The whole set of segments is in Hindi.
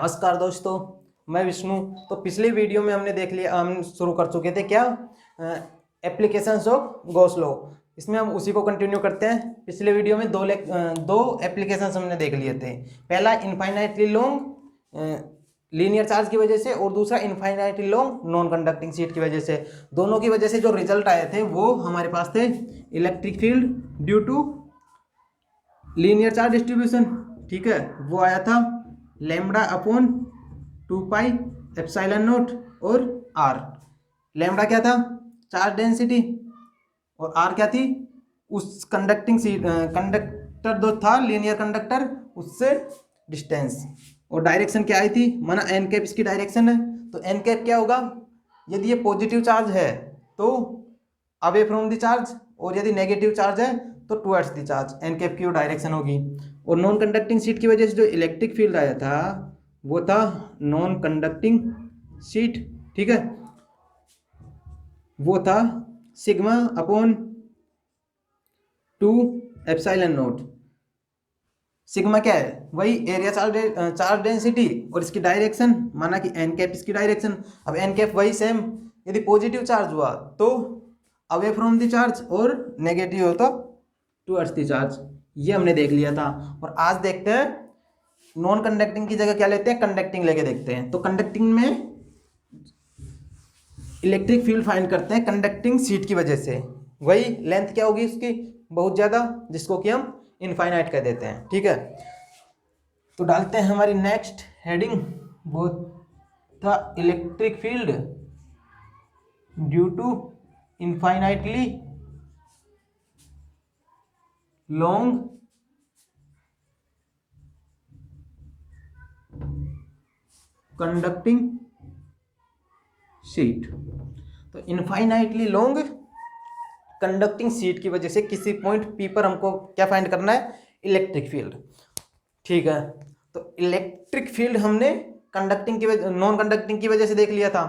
नमस्कार दोस्तों, मैं विष्णु। तो पिछली वीडियो में हमने देख लिया, हम शुरू कर चुके थे क्या, एप्लीकेशंस ऑफ गॉस लॉ। इसमें हम उसी को कंटिन्यू करते हैं। पिछले वीडियो में दो एप्लीकेशंस हमने देख लिए थे। पहला इनफाइनाइटली लॉन्ग लीनियर चार्ज की वजह से और दूसरा infinitely long non conducting sheet की वजह से। दोनों की वजह से जो रिजल्ट आए थे वो हमारे पास थे electric field due to linear charge distribution. ठीक है, वो आया था lambda upon 2 pi epsilon not और आर। लैम्बडा क्या था? चार्ज डेंसिटी, और आर क्या थी? उस कंडक्टिंग कंडक्टर जो था लीनियर कंडक्टर उससे डिस्टेंस। और डायरेक्शन क्या आई थी? माना एन कैप इसकी डायरेक्शन है, तो एन कैप क्या होगा? यदि ये पॉजिटिव चार्ज है तो अवे फ्रॉम द चार्ज, और यदि नेगेटिव चार्ज है तो towards the charge. N cap की वो डायरेक्शन होगी। और नॉन कंडक्टिंग शीट की वजह से जो इलेक्ट्रिक फील्ड आया था वो था नॉन कंडक्टिंग शीट। ठीक है, वो था sigma upon 2 epsilon not. Sigma क्या है? वही एरिया चार्ज डेंसिटी और इसकी डायरेक्शन, माना कि एन कैप इसकी डायरेक्शन। अब एन कैप वही सेम, यदि पॉजिटिव चार्ज हुआ तो अवे फ्रॉम द चार्ज और नेगेटिव हो तो टुवर्ड्स द चार्ज। ये हमने देख लिया था। और आज देखते हैं नॉन कंडक्टिंग की जगह क्या लेते हैं, कंडक्टिंग लेके देखते हैं। तो कंडक्टिंग में इलेक्ट्रिक फील्ड फाइंड करते हैं कंडक्टिंग शीट की वजह से। वही लेंथ क्या होगी उसकी? बहुत ज़्यादा, जिसको कि हम इनफाइनाइट कह देते हैं। ठीक है, तो डालते हैं हमारी नेक्स्ट हेडिंग, वो था electric field due to infinitely long conducting sheet. तो इनफाइनाइटली लॉन्ग कंडक्टिंग शीट की वजह से किसी पॉइंट पी पर हमको क्या फाइंड करना है? Electric field. ठीक है, तो इलेक्ट्रिक फील्ड हमने कंडक्टिंग की वजह, नॉन कंडक्टिंग की वजह से देख लिया था।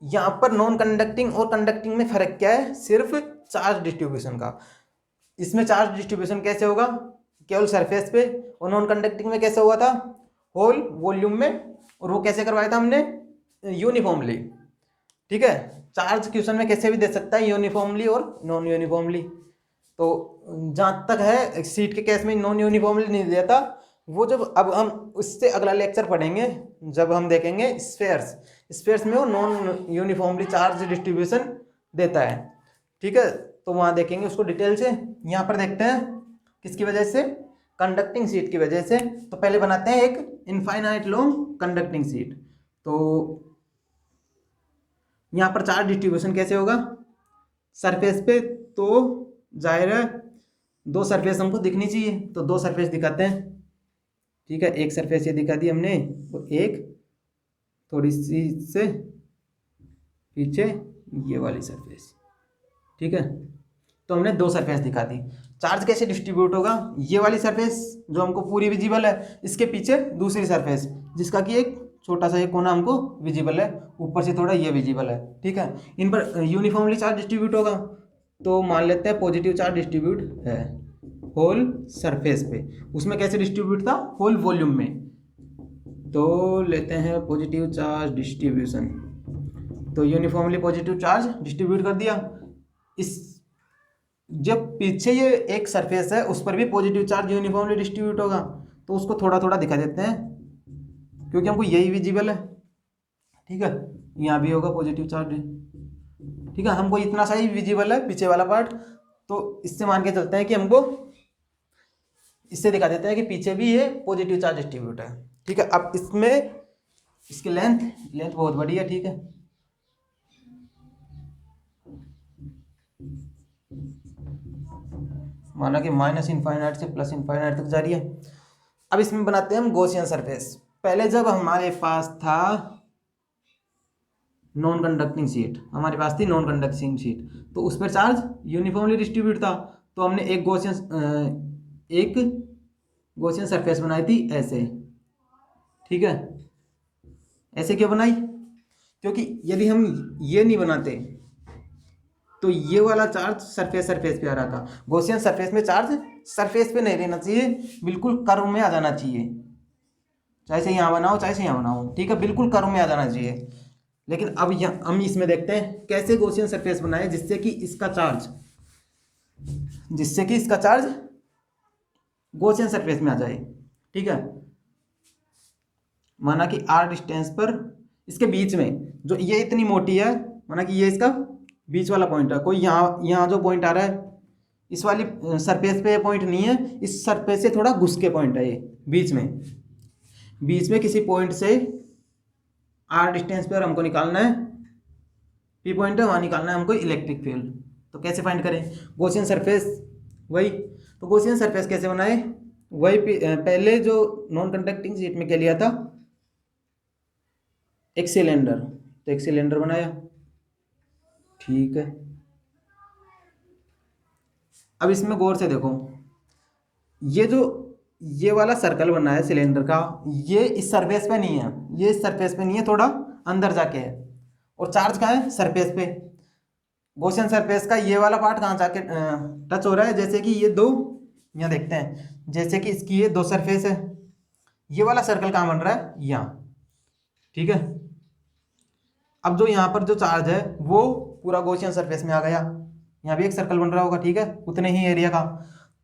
यहां पर नॉन कंडक्टिंग और कंडक्टिंग में फर्क क्या है? सिर्फ चार्ज डिस्ट्रीब्यूशन का। इसमें चार्ज डिस्ट्रीब्यूशन कैसे होगा? केवल सरफेस पे। और नॉन कंडक्टिंग में कैसे हुआ था? होल वॉल्यूम में। और वो कैसे करवाया था हमने? यूनिफॉर्मली। ठीक है, चार्ज क्वेश्चन में कैसे भी दे सकता है, यूनिफॉर्मली और नॉन यूनिफॉर्मली। तो जहां तक है सीट के केस में नॉन यूनिफॉर्मली नहीं दिया था वो। जब अब हम उससे अगला लेक्चर पढ़ेंगे, जब हम देखेंगे स्फेयर्स, स्फेयर्स में वो नॉन यूनिफॉर्मली चार्ज डिस्ट्रीब्यूशन देता है। ठीक है, तो वहां देखेंगे उसको डिटेल से। यहाँ पर देखते हैं किसकी वजह से? कंडक्टिंग सीट की वजह से। तो पहले बनाते हैं एक इनफाइनाइट लॉन्ग कंडक्टिंग सीट। तो यहाँ पर चार्ज डिस्ट्रीब्यूशन कैसे होगा? सरफेस पे तो जाहिर है दो सरफेस हमको दिखनी चाहिए, तो दो सरफेस दिखाते हैं। ठीक है, एक सरफेस ये दिखा दी हमने, तो एक थोड़ी सी से पीछे ये वाली सरफेस। ठीक है, तो हमने दो सरफेस दिखा दी। चार्ज कैसे डिस्ट्रीब्यूट होगा? ये वाली सरफेस जो हमको पूरी विजिबल है, इसके पीछे दूसरी सरफेस जिसका कि एक छोटा सा एक कोना हमको विजिबल है, ऊपर से थोड़ा ये विजिबल है। ठीक है, इन पर यूनिफॉर्मली चार्ज डिस्ट्रीब्यूट होगा। तो मान लेते हैं पॉजिटिव चार्ज डिस्ट्रीब्यूट है होल सरफेस पे। उसमें कैसे डिस्ट्रीब्यूट था? होल वॉल्यूम में। तो लेते हैं पॉजिटिव चार्ज डिस्ट्रीब्यूशन। तो यूनिफॉर्मली पॉजिटिव चार्ज डिस्ट्रीब्यूट कर दिया। इस जब पीछे ये एक सरफेस है उस पर भी पॉजिटिव चार्ज यूनिफॉर्मली डिस्ट्रीब्यूट होगा, तो उसको थोड़ा थोड़ा दिखा देते हैं क्योंकि हमको यही विजिबल है। ठीक है, यहाँ भी होगा पॉजिटिव चार्ज। ठीक है, हमको इतना सा ही विजिबल है पीछे वाला पार्ट, तो इससे मान के चलते हैं कि हमको इससे दिखा देते हैं कि पीछे भी ये पॉजिटिव चार्ज डिस्ट्रीब्यूट है। ठीक है, अब इसमें इसकी लेंथ बहुत बड़ी है। ठीक है, माना कि माइनस इनफाइनाइट से प्लस इनफाइनाइट तक जा रही है। अब इसमें बनाते हैं हम गॉसियन सरफेस। पहले जब हमारे पास था नॉन कंडक्टिंग शीट, हमारे पास थी नॉन कंडक्टिंग शीट, तो उस पर चार्ज यूनिफॉर्मली डिस्ट्रीब्यूट था। तो हमने एक गॉसियन सरफेस बनाई थी ऐसे। ठीक है, ऐसे क्यों बनाई? क्योंकि यदि हम ये नहीं बनाते तो ये वाला चार्ज सरफेस पे आ रहा था। गॉसियन सरफेस में चार्ज सरफेस पे नहीं रहना चाहिए, बिल्कुल कर्व में आ जाना चाहिए। चाहे से यहाँ बनाओ चाहे से यहाँ बनाओ, ठीक है, बिल्कुल कर्व में आ जाना चाहिए। लेकिन अब यहाँ हम इसमें देखते हैं कैसे गॉसियन सरफेस बनाए जिससे कि इसका चार्ज गॉसियन सरफेस में आ जाए, ठीक है। माना कि r डिस्टेंस पर इसके बीच में जो ये इतनी मोटी है, माना कि ये इसका बीच वाला पॉइंट है, कोई यहाँ जो पॉइंट आ रहा है इस वाली सरफेस पे पॉइंट नहीं है, इस सरफेस से थोड़ा घुस के पॉइंट है, ये बीच में किसी पॉइंट से r डिस्टेंस पर हमको निकालना है, पी पॉइंट है वहाँ निकालना है हमको इलेक्ट्रिक फील्ड। तो कैसे फाइंड करें गॉसियन सरफेस, वही तो गॉसियन सरफेस कैसे बनाए, वही पहले जो नॉन कंडक्टिंग शीट में क्या लिया था, एक सिलेंडर, तो एक सिलेंडर बनाया, ठीक है। अब इसमें गौर से देखो, ये वाला सर्कल बना है सिलेंडर का, ये इस सरफेस पे नहीं है, ये इस सरफेस पे नहीं है, थोड़ा अंदर जाके है, और चार्ज कहाँ है सरफेस पे। गॉसियन सरफेस का ये वाला पार्ट कहाँ जाके टच हो रहा है, जैसे कि ये दो, यहाँ देखते हैं जैसे कि इसकी ये दो सरफेस है, ये वाला सर्कल कहाँ बन रहा है, यहाँ, ठीक है। अब जो यहाँ पर जो चार्ज है वो पूरा गॉसियन सरफेस में आ गया, यहाँ भी एक सर्कल बन रहा होगा, ठीक है, उतने ही एरिया का।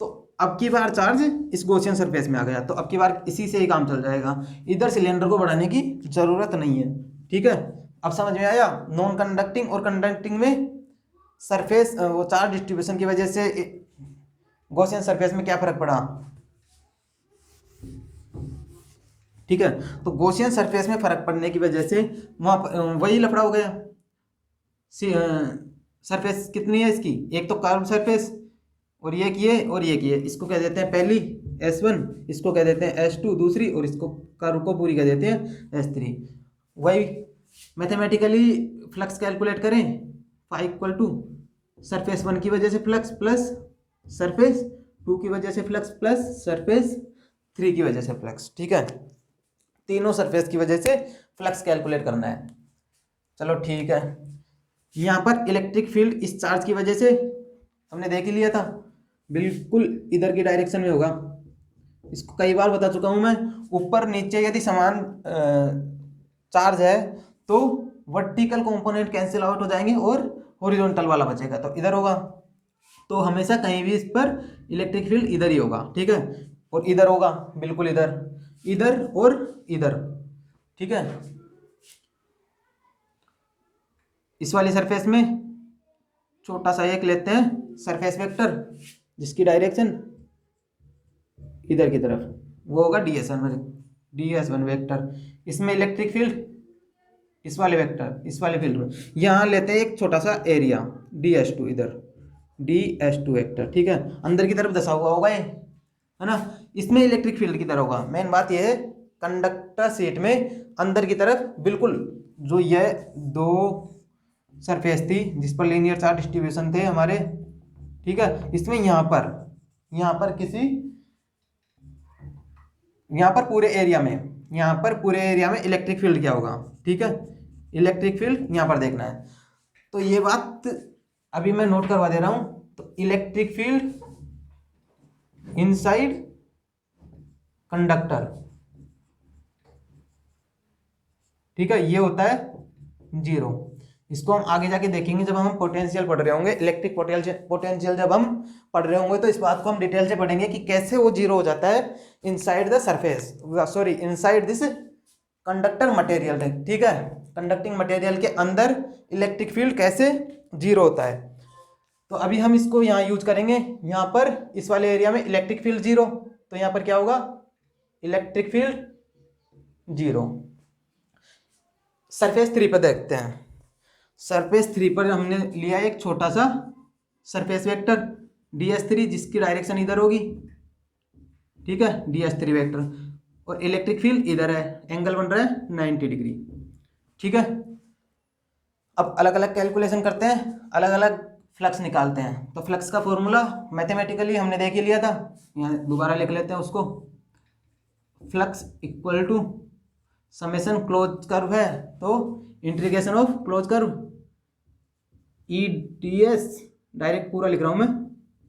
तो अब की बार चार्ज इस गॉसियन सरफेस में आ गया, तो अब की बार इसी से ही काम चल जाएगा, इधर सिलेंडर को बढ़ाने की जरूरत नहीं है, ठीक है। अब समझ में आया नॉन कंडक्टिंग और कंडक्टिंग में सरफेस वो चार्ज डिस्ट्रीब्यूशन की वजह से गॉसियन सरफेस में क्या फर्क पड़ा, ठीक है। तो गॉसियन सरफेस में फर्क पड़ने की वजह से वहाँ वही लफड़ा हो गया। सरफेस कितनी है इसकी, एक तो कर्व सरफेस, और ये किए और ये किए, इसको क्या देते हैं पहली S1, इसको क्या देते हैं S2 दूसरी, और इसको कर्व को पूरी क्या देते हैं S3। वही मैथमेटिकली फ्लक्स कैलकुलेट करें, फाई इक्वल टू सरफेस 1 की वजह से फ्लक्स प्लस सरफेस 2 की वजह से फ्लक्स प्लस सरफेस 3 की वजह से फ्लक्स, ठीक है। तीनों सरफेस की वजह से फ्लक्स कैलकुलेट करना है, चलो ठीक है। यहाँ पर इलेक्ट्रिक फील्ड इस चार्ज की वजह से हमने देख ही लिया था, बिल्कुल इधर की डायरेक्शन में होगा, इसको कई बार बता चुका हूँ मैं। ऊपर नीचे यदि समान चार्ज है तो वर्टिकल कंपोनेंट कैंसिल आउट हो जाएंगे और हॉरिजॉन्टल वाला बचेगा, तो इधर होगा। तो हमेशा कहीं भी इस पर इलेक्ट्रिक फील्ड इधर ही होगा, ठीक है, और इधर होगा, बिल्कुल इधर, इधर और इधर, ठीक है। इस वाली सरफेस में छोटा सा एक लेते हैं सरफेस वेक्टर जिसकी डायरेक्शन इधर की तरफ, वो होगा ds1 वेक्टर। इसमें इलेक्ट्रिक फील्ड इस वाले वेक्टर, इस वाले फील्ड में यहाँ लेते हैं एक छोटा सा एरिया ds2, इधर ds2 वेक्टर, ठीक है। अंदर की तरफ दसा हुआ होगा ये, है ना, इसमें इलेक्ट्रिक फील्ड की तरह होगा। मेन बात यह है कंडक्टर शीट में अंदर की तरफ बिल्कुल जो ये दो सरफेस थी जिस पर लीनियर चार्ज डिस्ट्रीब्यूशन थे हमारे, ठीक है, इसमें यहाँ पर पूरे एरिया में इलेक्ट्रिक फील्ड क्या होगा, ठीक है, इलेक्ट्रिक फील्ड यहाँ पर देखना है। तो ये बात अभी मैं नोट करवा दे रहा हूँ। तो इलेक्ट्रिक फील्ड इनसाइड कंडक्टर, ठीक है, ये होता है 0। इसको हम आगे जाके देखेंगे जब हम पोटेंशियल पढ़ रहे होंगे, इलेक्ट्रिक पोटेंशियल जब हम पढ़ रहे होंगे तो इस बात को हम डिटेल से पढ़ेंगे कि कैसे वो 0 हो जाता है inside the surface, sorry inside this conductor material, ठीक है, कंडक्टिंग मटेरियल के अंदर इलेक्ट्रिक फील्ड कैसे 0 होता है। तो अभी हम इसको यहाँ यूज करेंगे, यहाँ पर इस वाले एरिया में इलेक्ट्रिक फील्ड 0, तो यहाँ पर क्या होगा इलेक्ट्रिक फील्ड 0। सरफेस 3 पर देखते हैं। सरफेस 3 पर हमने लिया एक छोटा सा सरफेस वेक्टर ds3 जिसकी डायरेक्शन इधर होगी, ठीक है, ds3 वेक्टर, और इलेक्ट्रिक फील्ड इधर है, एंगल बन रहा है 90 डिग्री, ठीक है। अब अलग अलग कैलकुलेशन करते हैं, अलग अलग फ्लक्स निकालते हैं। तो फ्लक्स का फॉर्मूला मैथमेटिकली हमने देख ही लिया था, यहाँ दोबारा लिख लेते हैं उसको। Flux equal to summation close curve है तो integration of close curve E ds, direct पूरा लिख रहा हूँ मैं,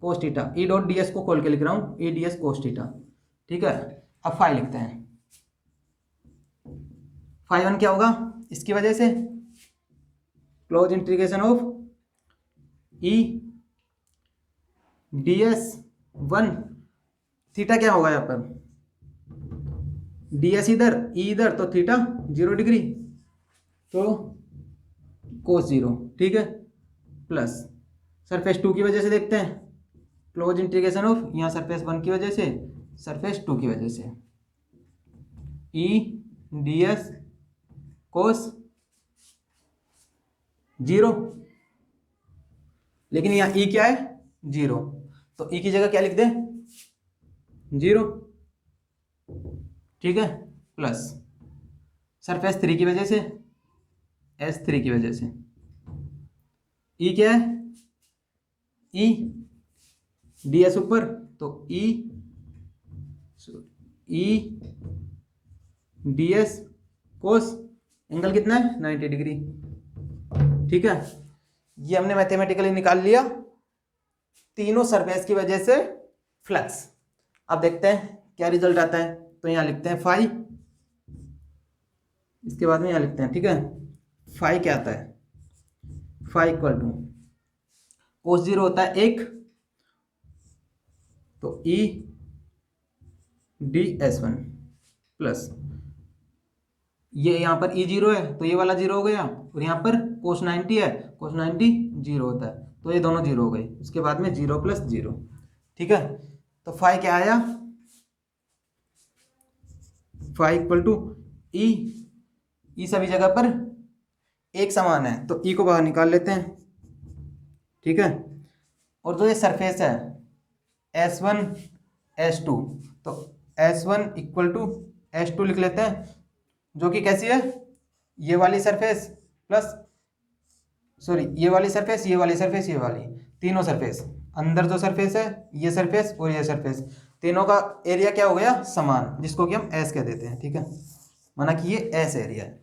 cos theta, E dot ds को खोल के लिख रहा हूँ, ई ds कोस थीटा, ठीक है। अब फाई लिखते हैं, फाई वन क्या होगा इसकी वजह से, close integration of E D S one, theta क्या होगा यहाँ पर, डी एस इधर ई इधर, तो थीटा 0 डिग्री, तो कोस 0, ठीक है, प्लस सरफेस 2 की वजह से देखते हैं, क्लोज इंटीग्रेशन ऑफ यहाँ सरफेस 1 की वजह से, सरफेस 2 की वजह से, ई डी एस कोस 0, लेकिन यहाँ ई क्या है 0, तो ई की जगह क्या लिख दें 0, ठीक है, प्लस सरफेस 3 की वजह से, S3 की वजह से, ई क्या है ई डी एस ऊपर, तो ई डी एस कोस, एंगल कितना है 90 डिग्री, ठीक है। ये हमने मैथमेटिकली निकाल लिया तीनों सरफेस की वजह से फ्लक्स। अब देखते हैं क्या रिजल्ट आता है, तो यहाँ लिखते हैं फाई, इसके बाद में यहाँ लिखते हैं, ठीक है, फाई क्या आता है, फाई इक्वल टू कोस 0 होता है 1, तो ई डी एस 1 प्लस ये यहाँ पर ई 0 है तो ये वाला 0 हो गया, और यहाँ पर कोस 90 है, कोस 90 0 होता है, तो ये दोनों 0 हो गए, उसके बाद में 0 प्लस 0, ठीक है। तो फाई क्या आया, फाई इक्वल टू ई सभी जगह पर एक समान है, तो ई को बाहर निकाल लेते हैं, ठीक है। और जो ये सरफेस है S1 S2, तो S1 इक्वल टू S2 लिख लेते हैं, जो कि कैसी है, ये वाली सरफेस प्लस सॉरी ये वाली सरफेस, ये वाली सरफेस, ये वाली, तीनों सरफेस, अंदर जो सरफेस है ये सरफेस और ये सरफेस, तीनों का एरिया क्या हो गया समान, जिसको कि हम S कह देते हैं, ठीक है, माना कि ये S एरिया है,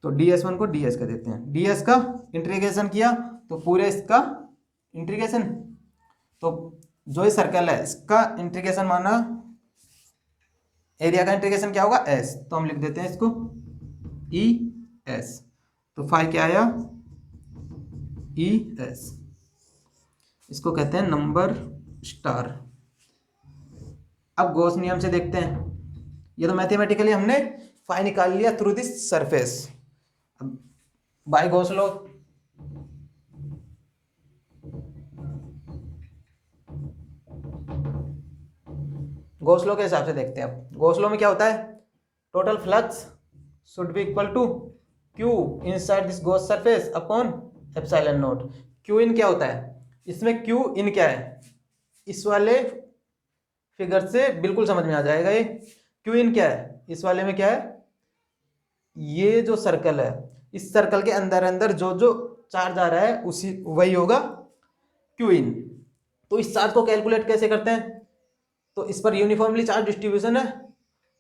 तो ds1 को ds कह देते हैं, ds का इंटीग्रेशन किया तो पूरे इसका इंटीग्रेशन, तो जो ये सर्कल है इसका इंटीग्रेशन माना, एरिया का इंटीग्रेशन क्या होगा S, तो हम लिख देते हैं इसको ई एस, तो फाई क्या आया ई एस, इसको कहते हैं नंबर स्टार। अब गॉस नियम से देखते हैं, ये तो मैथमेटिकली हमने फाई निकाल लिया थ्रू दिस सरफेस, अब by Gauss law, Gauss law के हिसाब से देखते हैं। अब गॉस लॉ में क्या होता है, total flux should be equal to Q inside this Gauss surface upon epsilon naught. Q in क्या होता है, इसमें क्यू इन क्या है, इस वाले फिगर से बिल्कुल समझ में आ जाएगा ये क्यू इन क्या है, इस वाले में क्या है, ये जो सर्कल है इस सर्कल के अंदर अंदर जो जो चार्ज आ रहा है उसी वही होगा क्यू इन। तो इस चार्ज को कैलकुलेट कैसे करते हैं, तो इस पर यूनिफॉर्मली चार्ज डिस्ट्रीब्यूशन है,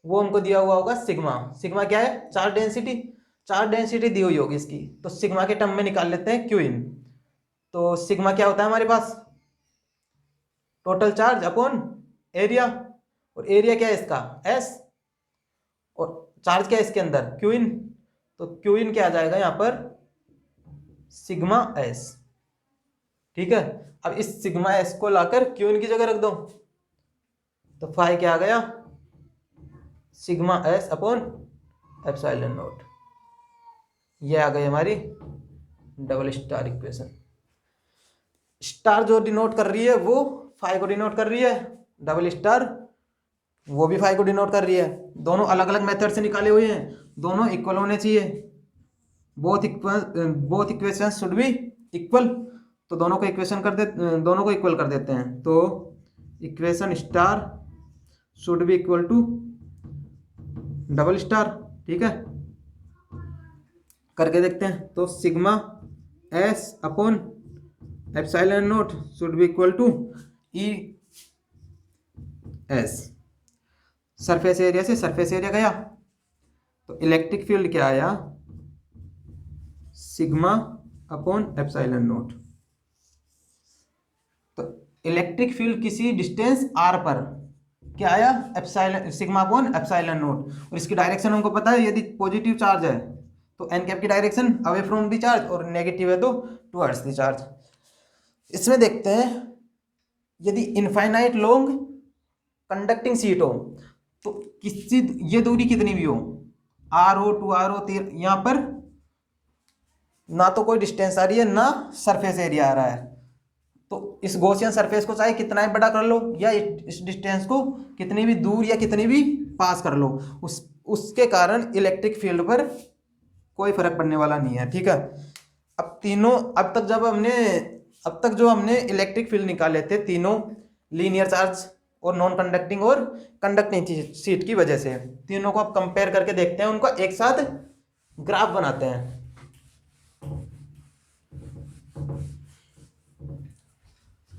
वो हमको दिया हुआ होगा सिग्मा, सिग्मा क्या है चार्ज डेंसिटी, चार्ज डेंसिटी दी हुई होगी इसकी, तो सिग्मा के टर्म में निकाल लेते हैं क्यू इन। तो सिग्मा क्या होता है हमारे पास, टोटल चार्ज अपॉन एरिया, और एरिया क्या है इसका एस, और चार्ज क्या है इसके अंदर क्यू इन, तो क्यू इन क्या आ जाएगा यहाँ पर सिग्मा एस, ठीक है। अब इस सिग्मा एस को लाकर क्यू इन की जगह रख दो, तो फाई क्या आ गया sigma S upon epsilon not, ये आ गई हमारी डबल स्टार इक्वेशन। स्टार जो डिनोट कर रही है वो फाई को डिनोट कर रही है, डबल स्टार वो भी फाई को डिनोट कर रही है, दोनों अलग अलग मेथड से निकाले हुए हैं, दोनों इक्वल होने चाहिए, both equation should be equal, तो दोनों को इक्वल कर देते हैं, तो equation star should be equal to double star, ठीक है, करके देखते हैं। तो sigma S upon epsilon not should be equal to E S, surface area से सरफेस एरिया गया, तो इलेक्ट्रिक फील्ड क्या आया सिग्मा अपॉन एप्सिलॉन नॉट। तो इलेक्ट्रिक फील्ड किसी डिस्टेंस r पर क्या आया, epsilon sigma upon epsilon note. और इसकी डायरेक्शन हमको पता है, यदि पॉजिटिव चार्ज है तो एन कैप की direction away from the charge, और नेगेटिव है तो टुवर्ड्स द चार्ज। इसमें देखते हैं, यदि इनफाइनाइट लॉन्ग कंडक्टिंग शीट हो तो किसी ये दूरी कितनी भी हो, आर हो, टू आर हो, यहाँ पर ना तो कोई डिस्टेंस आ रही है ना सरफेस एरिया आ रहा है, तो इस गॉसियन सरफेस को चाहे कितना ही बड़ा कर लो या इस डिस्टेंस को कितनी भी दूर या कितनी भी पास कर लो, उसके कारण इलेक्ट्रिक फील्ड पर कोई फर्क पड़ने वाला नहीं है। ठीक है, अब तक जो हमने इलेक्ट्रिक फील्ड निकाले थे तीनों लीनियर चार्ज और नॉन कंडक्टिंग और कंडक्टिंग शीट की वजह से, तीनों को अब कंपेयर करके देखते हैं, उनका एक साथ ग्राफ बनाते हैं।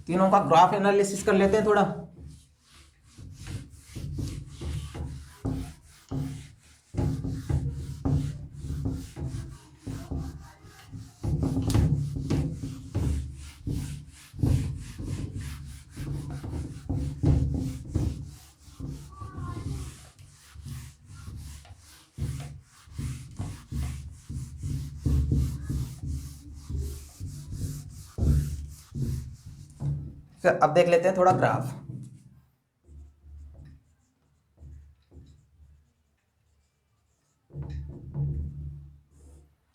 तीनों का ग्राफ एनालिसिस कर लेते हैं थोड़ा। फिर अब देख लेते हैं थोड़ा ग्राफ।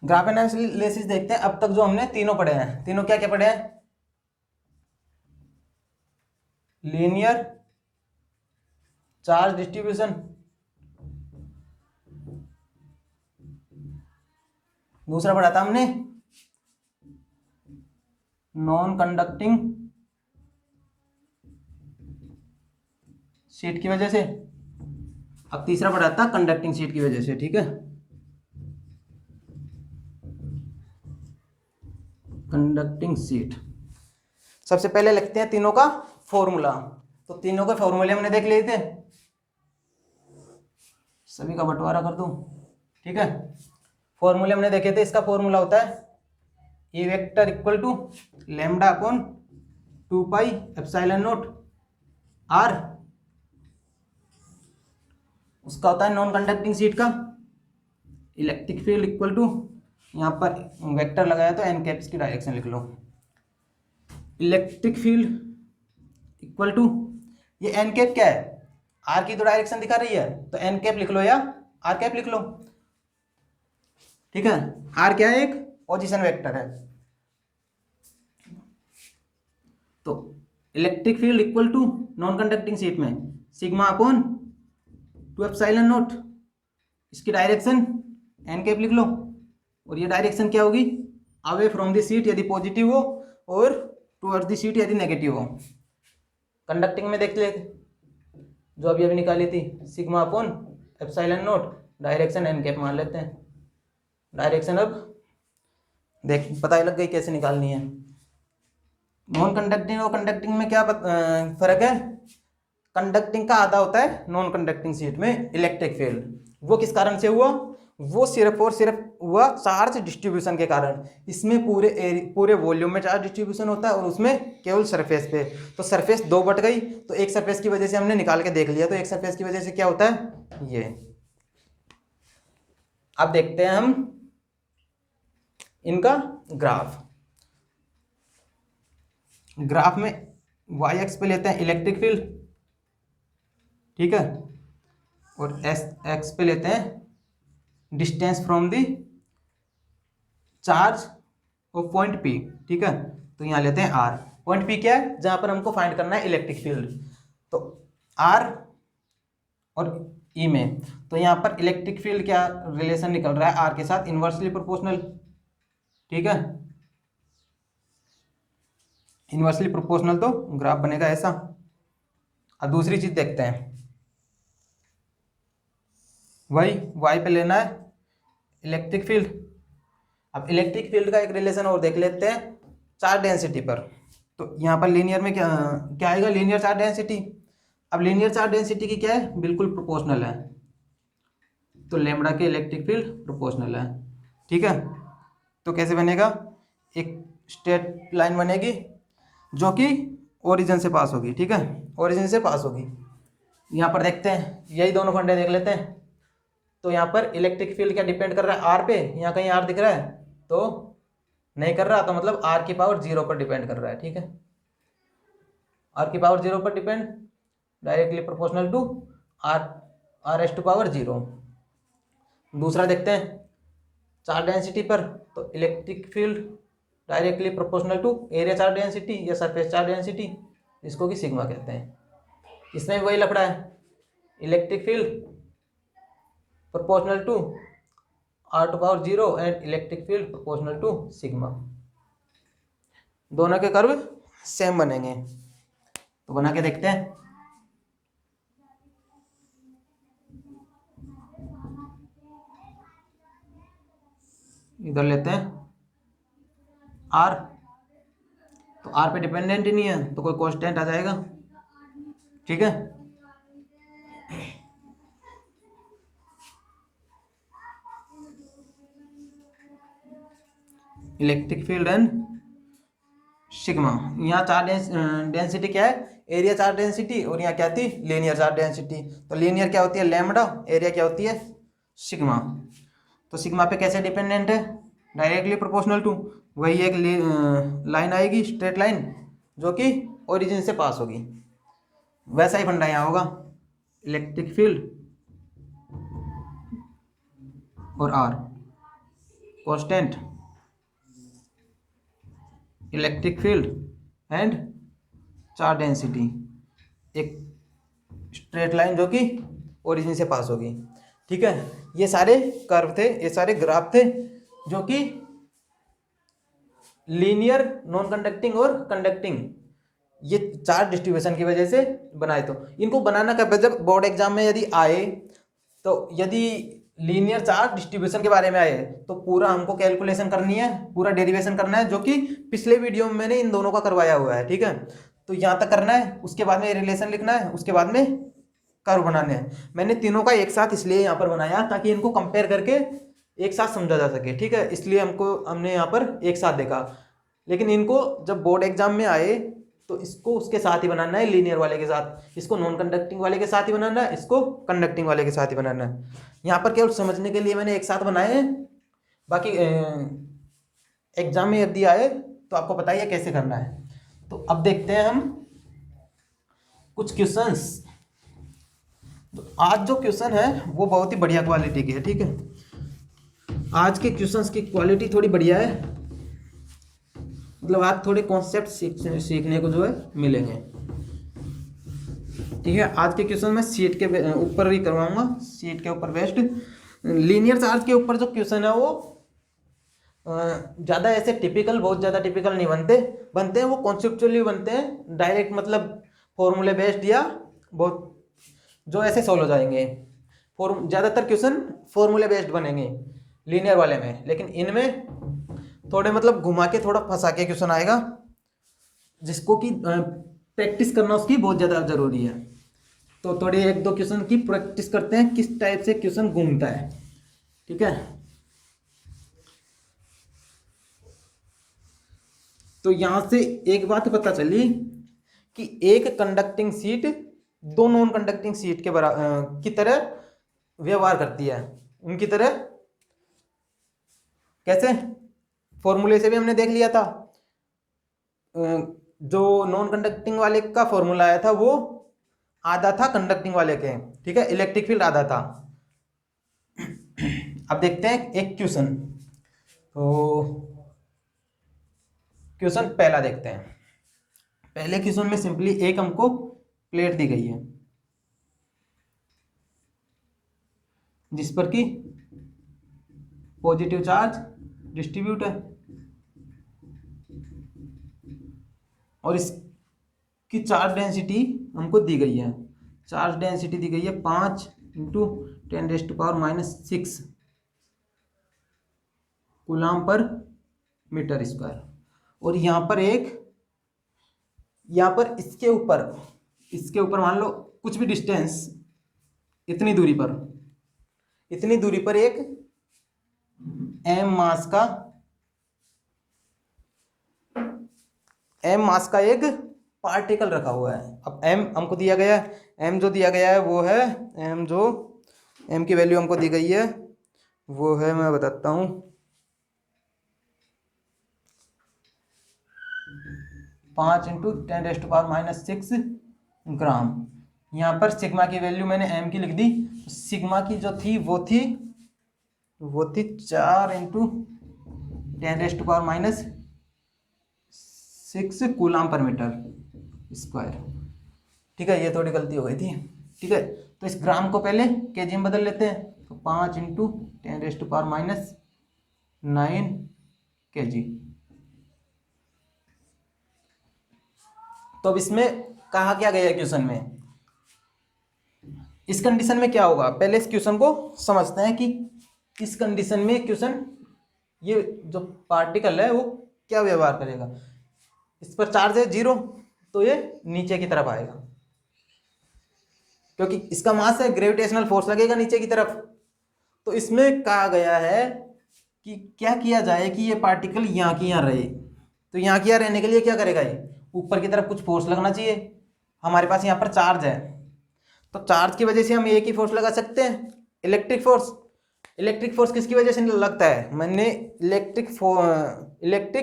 ग्राफ एनालिसिस देखते हैं। अब तक जो हमने तीनों पढ़े हैं, तीनों क्या क्या पढ़े हैं, लीनियर चार्ज डिस्ट्रीब्यूशन, दूसरा पढ़ा था हमने नॉन कंडक्टिंग शीट की वजह से, अब तीसरा पढ़ा था कंडक्टिंग शीट की वजह से। ठीक है, कंडक्टिंग शीट। सबसे पहले लिखते हैं तीनों का फॉर्मूला। तो तीनों के फॉर्मूले हमने देख लिए थे, सभी का बंटवारा कर दूं। ठीक है, फॉर्मूले हमने देखे थे। इसका फॉर्मूला होता है E vector equal to lambda upon 2 pi epsilon naught R. उसका होता है नॉन कंडक्टिंग शीट का इलेक्ट्रिक फील्ड इक्वल टू, यहाँ पर वेक्टर लगाया तो एन कैप्स की डायरेक्शन लिख लो, इलेक्ट्रिक फील्ड इक्वल टू, ये एन कैप क्या है, आर की तो डायरेक्शन दिखा रही है तो एन कैप लिख लो या आर कैप लिख लो। ठीक है, आर क्या है, एक पोजीशन वेक्टर है। तो electric field equal to non conducting sheet में सिग्मा अपॉन 2 एप्सिलॉन नॉट, इसकी डायरेक्शन एन कैप लिख लो, और ये डायरेक्शन क्या होगी, अवे फ्रॉम द शीट यदि पॉजिटिव हो और टुवर्ड्स द शीट यदि नेगेटिव हो। कंडक्टिंग में देख ले जो अभी निकाली थी, sigma upon epsilon not, direction n cap मान लेते हैं। डायरेक्शन अब देख पता ही लग गई कैसे निकालनी है। नॉन कंडक्टिंग और कंडक्टिंग में क्या फर्क है, कंडक्टिंग का आधा होता है नॉन कंडक्टिंग शीट में इलेक्ट्रिक फील्ड, वो किस कारण से हुआ, वो सिर्फ और सिर्फ हुआ चार्ज डिस्ट्रीब्यूशन के कारण। इसमें पूरे वॉल्यूम में चार्ज डिस्ट्रीब्यूशन होता है और उसमें केवल सरफेस पे, तो सरफेस दो बट गई, तो एक सरफेस की वजह से हमने निकाल के देख लिया, तो एक सरफेस की वजह से क्या होता है ये। अब देखते हैं हम इनका ग्राफ। ग्राफ में वाई एक्स पे लेते हैं इलेक्ट्रिक फील्ड, ठीक है, और एस एक्स पे लेते हैं distance from the charge of point P. ठीक है, तो यहाँ लेते हैं आर। पॉइंट पी क्या है, जहां पर हमको फाइंड करना है इलेक्ट्रिक फील्ड, तो आर और ई में, तो यहाँ पर इलेक्ट्रिक फील्ड क्या रिलेशन निकल रहा है आर के साथ, इनवर्सली प्रोपोर्शनल। ठीक है, इनवर्सली प्रोपोर्शनल, तो ग्राफ बनेगा ऐसा। अब दूसरी चीज देखते हैं, वही वाई पे लेना है इलेक्ट्रिक फील्ड। अब इलेक्ट्रिक फील्ड का एक रिलेशन और देख लेते हैं चार्ज डेंसिटी पर। तो यहाँ पर लीनियर में क्या क्या आएगा, लीनियर चार्ज डेंसिटी। अब लीनियर चार्ज डेंसिटी की क्या है, बिल्कुल प्रोपोर्शनल है, तो लैम्बडा के इलेक्ट्रिक फील्ड प्रोपोर्शनल है। ठीक है, तो कैसे बनेगा, एक स्ट्रेट लाइन बनेगी जो कि ओरिजिन से पास होगी। ठीक है, ओरिजिन से पास होगी, यहाँ पर देखते हैं, यही दोनों फंडे देख लेते हैं। तो यहाँ पर इलेक्ट्रिक फील्ड क्या डिपेंड कर रहा है, आर पे, यहाँ कहीं आर दिख रहा है तो नहीं कर रहा, तो मतलब आर की पावर 0 पर डिपेंड कर रहा है। ठीक है, आर की पावर 0 पर depend, directly proportional to r, r s to power 0। दूसरा देखते हैं चार्ज डेंसिटी पर, तो electric field directly proportional to area charge density या सरफेस चार्ज डेंसिटी, इसको कि सिग्मा कहते हैं। इसमें भी वही लफड़ा है, electric field proportional to r to power 0 and electric field proportional to sigma. दोनों के कर्व सेम बनेंगे, तो बना के देखते हैं। इधर लेते हैं आर, तो आर पे डिपेंडेंट ही नहीं है तो कोई कांस्टेंट आ जाएगा। ठीक है, इलेक्ट्रिक फील्ड एंड सिग्मा। यहाँ चार्ज डेंसिटी क्या है, एरिया चार्ज डेंसिटी, और यहाँ क्या थी, लीनियर चार्ज डेंसिटी। तो लीनियर क्या होती है लैम्बडा, एरिया क्या होती है सिग्मा। तो सिग्मा पे कैसे डिपेंडेंट है, डायरेक्टली प्रोपोर्शनल टू, वही एक लाइन आएगी स्ट्रेट लाइन जो कि ओरिजिन से पास होगी, वैसा ही फंडा यहाँ होगा। इलेक्ट्रिक फील्ड और r constant, electric field and charge density, एक स्ट्रेट लाइन जो कि ओरिजिन से पास होगी। ठीक है, ये सारे कर्व थे, ये सारे ग्राफ थे जो कि लीनियर, नॉन कंडक्टिंग और कंडक्टिंग, ये चार्ज डिस्ट्रीब्यूशन की वजह से बनाए। तो इनको बनाना कब, जब बोर्ड एग्जाम में यदि आए, तो यदि लीनियर चार्ज डिस्ट्रीब्यूशन के बारे में आए तो पूरा हमको कैलकुलेशन करनी है, पूरा डेरिवेशन करना है, जो कि पिछले वीडियो में मैंने इन दोनों का करवाया हुआ है। ठीक है, तो यहाँ तक करना है, उसके बाद में रिलेशन लिखना है, उसके बाद में कर्व बनाने हैं। मैंने तीनों का एक साथ इसलिए यहाँ पर बनाया ताकि इनको कंपेयर करके एक साथ समझा जा सके। ठीक है, इसलिए हमने यहाँ पर एक साथ देखा, लेकिन इनको जब बोर्ड एग्जाम में आए तो इसको उसके साथ ही बनाना है, लीनियर वाले के साथ, इसको नॉन कंडक्टिंग वाले के साथ ही बनाना है, इसको कंडक्टिंग वाले के साथ ही बनाना है। यहाँ पर केवल समझने के लिए मैंने एक साथ बनाए हैं, बाकी एग्जाम में यदि आए तो आपको पता ही है कैसे करना है। तो अब देखते हैं हम कुछ क्वेश्चंस। तो आज जो क्वेश्चन है वो बहुत ही बढ़िया क्वालिटी के है। ठीक है, आज के क्वेश्चंस की क्वालिटी थोड़ी बढ़िया है, मतलब आज थोड़े कॉन्सेप्ट सीखने को जो है मिलेंगे। ठीक है, आज के क्वेश्चन मैं सीट के ऊपर ही करवाऊंगा, सीट के ऊपर बेस्ड। लीनियर चार्ज के ऊपर जो क्वेश्चन है वो ज़्यादा ऐसे टिपिकल, बहुत ज़्यादा टिपिकल नहीं बनते हैं वो कॉन्सेप्चुअली बनते हैं, डायरेक्ट मतलब फॉर्मूले बेस्ड, या बहुत जो ऐसे सॉल्व हो जाएंगे। ज़्यादातर क्वेश्चन फॉर्मूले बेस्ड बनेंगे लीनियर वाले में, लेकिन इनमें थोड़े मतलब घुमा के, थोड़ा फंसा के क्वेश्चन आएगा, जिसको कि प्रैक्टिस करना उसकी बहुत ज़्यादा ज़रूरी है। तो थोड़ी एक दो क्वेश्चन की प्रैक्टिस करते हैं, किस टाइप से क्वेश्चन घूमता है। ठीक है, तो यहाँ से एक बात पता चली कि एक कंडक्टिंग सीट दो नॉन कंडक्टिंग सीट के की तरह व्यवहार करती है, उनकी तरह। कैसे, फॉर्मूले से भी हमने देख लिया था, जो नॉन कंडक्टिंग वाले का फॉर्मूला आया था वो आधा था कंडक्टिंग वाले के। ठीक है, इलेक्ट्रिक फील्ड आधा था। अब देखते हैं एक क्वेश्चन, तो क्वेश्चन पहला देखते हैं। पहले क्वेश्चन में सिंपली एक हमको प्लेट दी गई है जिस पर कि पॉजिटिव चार्ज डिस्ट्रीब्यूट है, और इसकी चार्ज डेंसिटी हमको दी गई है। चार्ज डेंसिटी दी गई है 5 × 10⁻⁻6 कूलाम पर मीटर स्क्वायर। और यहाँ पर इसके ऊपर मान लो कुछ भी डिस्टेंस, इतनी दूरी पर एक m मास का एक पार्टिकल रखा हुआ है। अब एम हमको दिया गया है, एम जो दिया गया है वो है, एम की वैल्यू हमको दी गई है वो है, मैं बताता हूँ, 5 × 10⁻⁶ ग्राम। यहाँ पर सिग्मा की वैल्यू मैंने एम की लिख दी। सिग्मा की जो थी वो थी 4 × 10⁻⁶ कूलाम पर मीटर स्क्वायर। ठीक है, ये थोड़ी गलती हो गई थी। ठीक है, तो इस ग्राम को पहले केजी में बदल लेते हैं। तो 5 × 10⁻⁹ kg। तो अब इसमें कहा क्या गया है क्वेश्चन में, इस कंडीशन में क्या होगा, पहले इस क्वेश्चन को समझते हैं कि इस कंडीशन में क्वेश्चन, ये जो पार्टिकल है वो क्या व्यवहार करेगा। इस पर चार्ज है 0, तो ये नीचे की तरफ आएगा, क्योंकि इसका मास है, ग्रेविटेशनल फोर्स लगेगा नीचे की तरफ। तो इसमें कहा गया है कि क्या किया जाए कि ये पार्टिकल यहाँ की यहाँ रहे। तो यहाँ की यहाँ रहने के लिए क्या करेगा, ये ऊपर की तरफ कुछ फोर्स लगना चाहिए। हमारे पास यहाँ पर चार्ज है, तो चार्ज की वजह से हम एक ही फोर्स लगा सकते हैं, इलेक्ट्रिक फोर्स। इलेक्ट्रिक फोर्स किसकी वजह से लगता है, मैंने इलेक्ट्रिक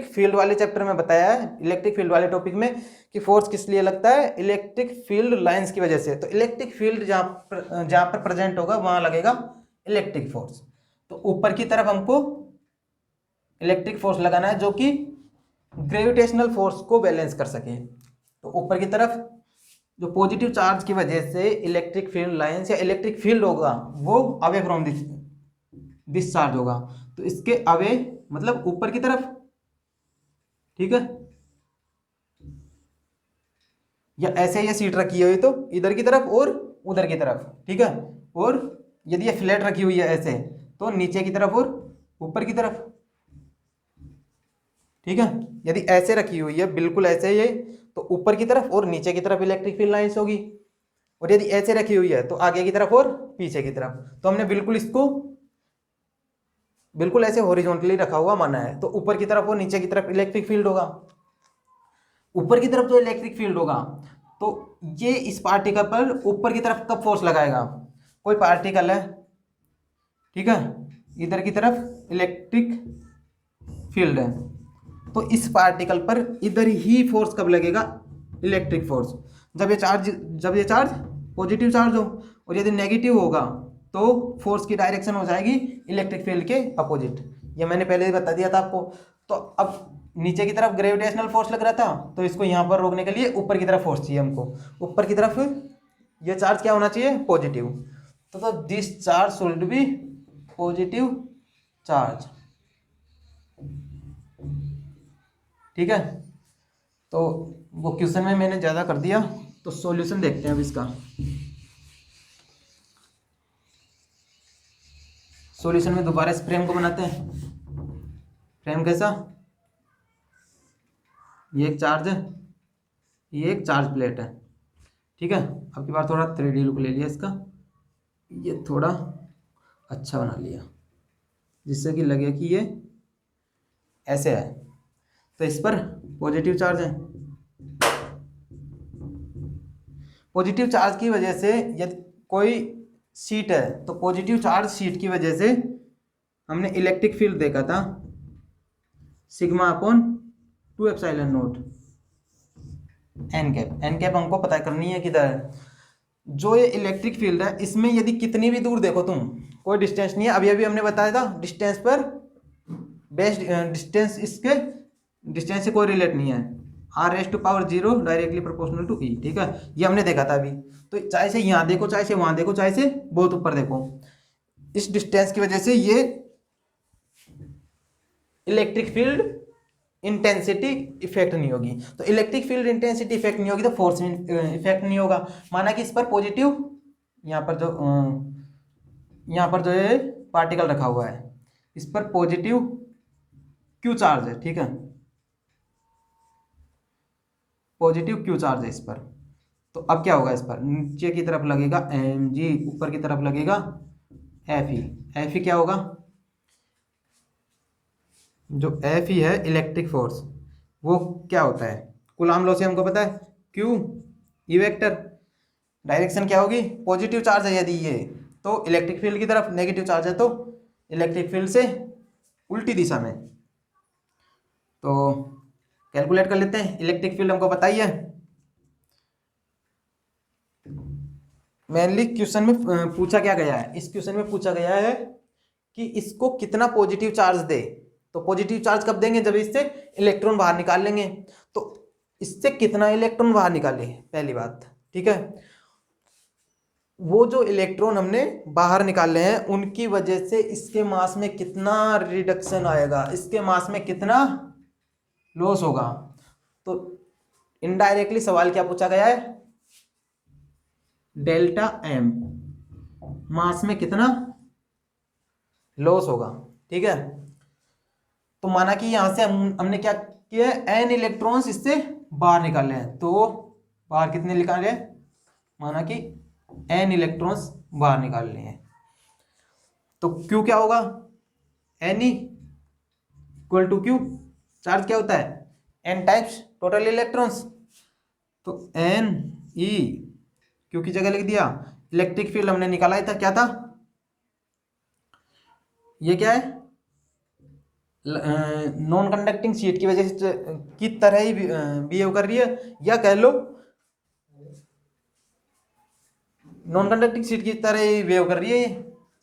फील्ड वाले चैप्टर में बताया है, इलेक्ट्रिक फील्ड वाले टॉपिक में, कि फोर्स किस लिए लगता है, इलेक्ट्रिक फील्ड लाइंस की वजह से। तो इलेक्ट्रिक फील्ड जहाँ पर प्रेजेंट होगा वहाँ लगेगा इलेक्ट्रिक फोर्स। तो ऊपर की तरफ हमको इलेक्ट्रिक फोर्स लगाना है जो कि ग्रेविटेशनल फोर्स को बैलेंस कर सके। तो ऊपर की तरफ जो पॉजिटिव चार्ज की वजह से इलेक्ट्रिक फील्ड लाइंस या इलेक्ट्रिक फील्ड होगा वो अवे फ्रॉम दिस चार्ज होगा। तो इसके अवे मतलब ऊपर की तरफ, ठीक है, या ऐसे ये सीट रखी हुई तो इधर की तरफ और उधर की तरफ, ठीक है। और यदि ये फ्लैट रखी हुई है ऐसे, तो नीचे की तरफ और ऊपर की तरफ, ठीक है। यदि ऐसे रखी हुई है बिल्कुल ऐसे ये, तो ऊपर की तरफ और नीचे की तरफ इलेक्ट्रिक फील्ड लाइंस होगी। और यदि ऐसे रखी हुई है तो आगे की तरफ और पीछे की तरफ। तो हमने बिल्कुल इसको बिल्कुल ऐसे हॉरिजॉन्टली रखा हुआ माना है। तो ऊपर की तरफ और नीचे की तरफ इलेक्ट्रिक फील्ड होगा। ऊपर की तरफ जो इलेक्ट्रिक फील्ड होगा, तो ये इस पार्टिकल पर ऊपर की तरफ कब फोर्स लगाएगा, कोई पार्टिकल है, ठीक है, इधर की तरफ इलेक्ट्रिक फील्ड है, तो इस पार्टिकल पर इधर ही फोर्स कब लगेगा, इलेक्ट्रिक फोर्स, जब ये चार्ज पॉजिटिव चार्ज हो। और यदि नेगेटिव होगा तो फोर्स की डायरेक्शन हो जाएगी इलेक्ट्रिक फील्ड के अपोजिट। ये मैंने पहले ही बता दिया था आपको। तो अब नीचे की तरफ ग्रेविटेशनल फोर्स लग रहा था, तो इसको यहाँ पर रोकने के लिए ऊपर की तरफ फोर्स चाहिए हमको। ऊपर की तरफ ये चार्ज क्या होना चाहिए, पॉजिटिव। तो this charge should be positive charge, ठीक है। तो वो क्वेश्चन में मैंने ज़्यादा कर दिया, तो सॉल्यूशन देखते हैं अब इसका। सॉल्यूशन में दोबारा इस फ्रेम को बनाते हैं। फ्रेम कैसा, ये एक चार्ज है, ये एक चार्ज प्लेट है, ठीक है। अब की बार थोड़ा 3D लुक ले लिया इसका, ये थोड़ा अच्छा बना लिया जिससे कि लगे कि ये ऐसे है। तो इस पर पॉजिटिव चार्ज है। पॉजिटिव चार्ज की वजह से यदि कोई शीट है, तो पॉजिटिव चार्ज शीट की वजह से हमने इलेक्ट्रिक फील्ड देखा था σ/2ε0 एन कैप हमको पता करनी है किधर है। जो ये इलेक्ट्रिक फील्ड है, इसमें यदि कितनी भी दूर देखो तुम, कोई डिस्टेंस नहीं है। अभी अभी हमने बताया था डिस्टेंस पर बेस्ड डिस्टेंस, इसके डिस्टेंस से कोई रिलेट नहीं है। r⁻0 डायरेक्टली प्रोपोर्शनल टू ई, ठीक है, ये हमने देखा था अभी। तो चाहे से यहाँ देखो, चाहे से वहाँ देखो, चाहे से बहुत ऊपर देखो, इस डिस्टेंस की वजह से ये इलेक्ट्रिक फील्ड इंटेंसिटी इफेक्ट नहीं होगी। तो इलेक्ट्रिक फील्ड इंटेंसिटी इफेक्ट नहीं होगी तो फोर्स इफेक्ट नहीं होगा। माना कि इस पर पॉजिटिव, यहाँ पर जो ये पार्टिकल रखा हुआ है, इस पर पॉजिटिव क्यू चार्ज है, ठीक है, पॉजिटिव क्यू चार्ज है इस पर। तो अब क्या होगा, इस पर नीचे की तरफ लगेगा mg, ऊपर की तरफ लगेगा Fe क्या होगा, जो Fe है इलेक्ट्रिक फोर्स, वो क्या होता है, कूलाम लॉ से हमको पता है क्यू ई वेक्टर, डायरेक्शन क्या होगी, पॉजिटिव चार्ज है यदि ये तो इलेक्ट्रिक फील्ड की तरफ, नेगेटिव चार्ज है तो इलेक्ट्रिक फील्ड से उल्टी दिशा में। तो कैलकुलेट कर लेते हैं। इलेक्ट्रिक फील्ड हमको पता ही है, मेनली क्वेश्चन में पूछा क्या गया है, इस क्वेश्चन में पूछा गया है कि इसको कितना पॉजिटिव चार्ज दे। तो पॉजिटिव चार्ज कब देंगे, जब इससे इलेक्ट्रॉन बाहर निकाल लेंगे। तो इससे कितना इलेक्ट्रॉन बाहर निकाले, पहली बात, ठीक है। वो जो इलेक्ट्रॉन हमने बाहर निकाले हैं उनकी वजह से इसके मास में कितना रिडक्शन आएगा, इसके मास में कितना लॉस होगा। तो इनडायरेक्टली सवाल क्या पूछा गया है, डेल्टा एम, मास में कितना लॉस होगा, ठीक है। तो माना कि यहां से हमने क्या किया है, एन इलेक्ट्रॉन्स इससे बाहर निकाले हैं। तो बाहर कितने निकाले हैं, माना कि एन इलेक्ट्रॉन्स बाहर निकाल लिए हैं। तो क्यू क्या होगा, n e equal to q, charge क्या होता है, एन टाइम्स टोटल इलेक्ट्रॉन्स। तो एन ई क्यू की जगह लिख दिया। इलेक्ट्रिक फील्ड हमने निकाला ही था, क्या था, ये क्या है, नॉन कंडक्टिंग शीट की वजह से की तरह ही बिहेव कर रही है, या कह लो नॉन कंडक्टिंग शीट की तरह ही बिहेव कर रही है ये,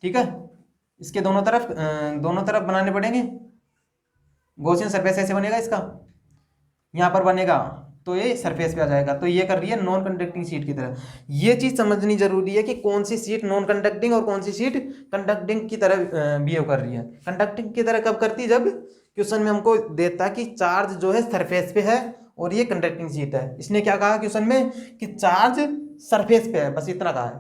ठीक है। इसके दोनों तरफ बनाने पड़ेंगे। गॉसियन सरफेस ऐसे बनेगा, इसका यहाँ पर बनेगा तो ये सरफेस पे आ जाएगा। तो ये कर रही है नॉन कंडक्टिंग शीट की तरह। ये चीज समझनी जरूरी है कि कौन सी शीट नॉन कंडक्टिंग और कौन सी शीट कंडक्टिंग की तरह बिहेव कर रही है। कंडक्टिंग की तरह कब करती, जब क्वेश्चन में हमको देता कि चार्ज जो है सरफेस पे है और ये कंडक्टिंग शीट है। इसने क्या कहा क्वेश्चन में कि चार्ज सरफेस पे है, बस इतना कहा है,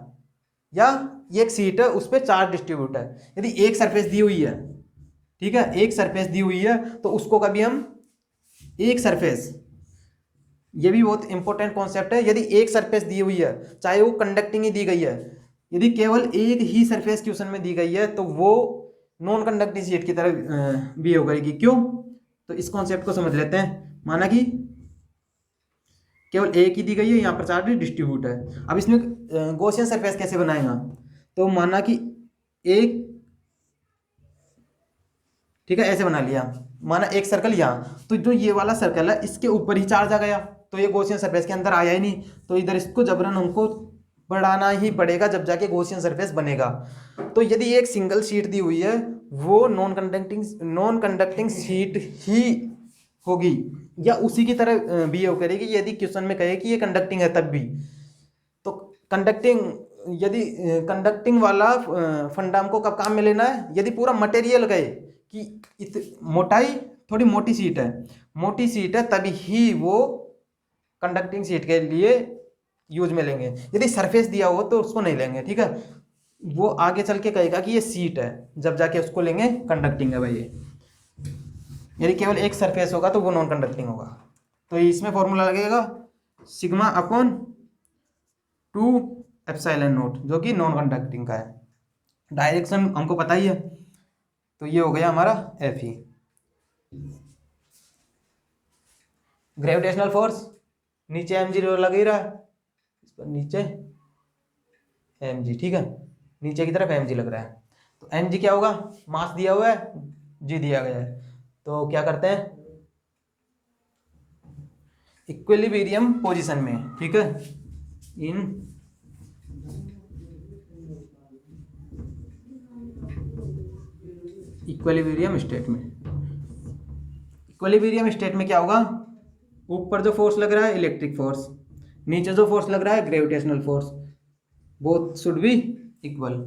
या ये एक शीट है उस पर चार्ज डिस्ट्रीब्यूट है। यदि एक सरफेस दी हुई है, ठीक है, एक सरफेस दी हुई है तो उसको कभी हम एक सरफेस, ये भी बहुत इंपॉर्टेंट कॉन्सेप्ट है। यदि एक सरफेस दी हुई है, चाहे वो कंडक्टिंग ही दी गई है, यदि केवल एक ही सरफेस क्वेश्चन में दी गई है तो वो नॉन कंडक्टिंग शीट की तरह बिहेव करेगी। क्यों, तो इस कॉन्सेप्ट को समझ लेते हैं। माना कि केवल एक ही दी गई है, यहाँ पर चार्ज डिस्ट्रीब्यूट है। अब इसमें गॉसियन सरफेस कैसे बनाएगा, तो माना कि एक, ठीक है, ऐसे बना लिया, माना एक सर्कल यहाँ, तो जो ये वाला सर्कल है इसके ऊपर ही चार्ज आ गया, तो ये गॉसियन सरफेस के अंदर आया ही नहीं। तो इधर इसको जबरन हमको बढ़ाना ही पड़ेगा, जब जाके गॉसियन सरफेस बनेगा। तो यदि एक सिंगल शीट दी हुई है, वो नॉन कंडक्टिंग शीट ही होगी, या उसी की तरह बिहेव करेगी। यदि क्वेश्चन में कहे कि ये कंडक्टिंग है तब भी, तो कंडक्टिंग, यदि कंडक्टिंग वाला फंडा हमको कब काम में लेना है, यदि पूरा मटेरियल कहे कि मोटाई थोड़ी मोटी सीट है तभी ही वो कंडक्टिंग सीट के लिए यूज में लेंगे। यदि सरफेस दिया हो तो उसको नहीं लेंगे, ठीक है। वो आगे चल के कहेगा कि ये सीट है, जब जाके उसको लेंगे कंडक्टिंग है भाई ये। यदि केवल एक सरफेस होगा तो वो नॉन कंडक्टिंग होगा। तो इसमें फॉर्मूला लगेगा सिग्मा अपॉन 2 एप्सिलॉन नॉट, जो कि नॉन कंडक्टिंग का है। डायरेक्शन हमको पता ही है, तो ये हो गया हमारा एफ ई। ग्रेविटेशनल फोर्स नीचे एम जी लग ही रहा है, इस पर नीचे एम जी, ठीक है, नीचे की तरफ एम जी लग रहा है। तो एम जी क्या होगा, मास दिया हुआ है, जी दिया गया है, तो क्या करते हैं इक्विलिब्रियम पोजीशन में, ठीक है, इन इक्विलिब्रियम स्टेट में। इक्विलिब्रियम स्टेट में क्या होगा, ऊपर जो फोर्स लग रहा है इलेक्ट्रिक फोर्स, नीचे जो फोर्स लग रहा है gravitational force, both should be equal,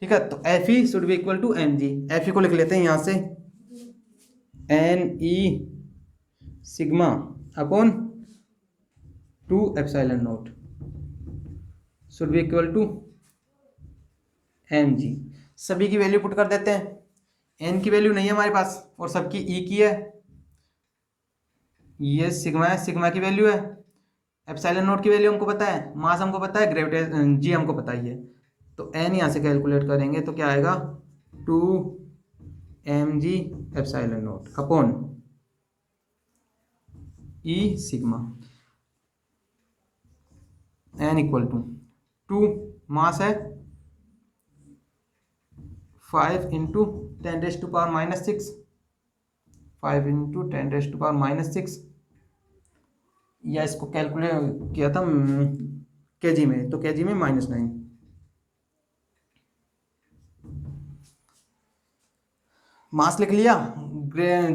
ठीक है। तो F E should be equal to M G. F E को लिख लेते हैं यहाँ से n e sigma upon 2 epsilon not should be equal to M g. सभी की वैल्यू पुट कर देते हैं। एन की वैल्यू नहीं है हमारे पास और सबकी ई की है, ये सिग्मा है, सिग्मा की वैल्यू है, एप्सिलॉन नॉट की वैल्यू हमको पता है, मास हमको पता है, ग्रेविटेशन जी हमको पता ही है। तो एन यहाँ से कैलकुलेट करेंगे तो क्या आएगा 2 m g epsilon not upon e sigma. n equal to 2 mass है 5 इंटू 10⁻⁻6 5 इंटू 10⁻⁻6 या इसको कैलकुलेट किया था केजी में, तो केजी में -9। मास लिख लिया,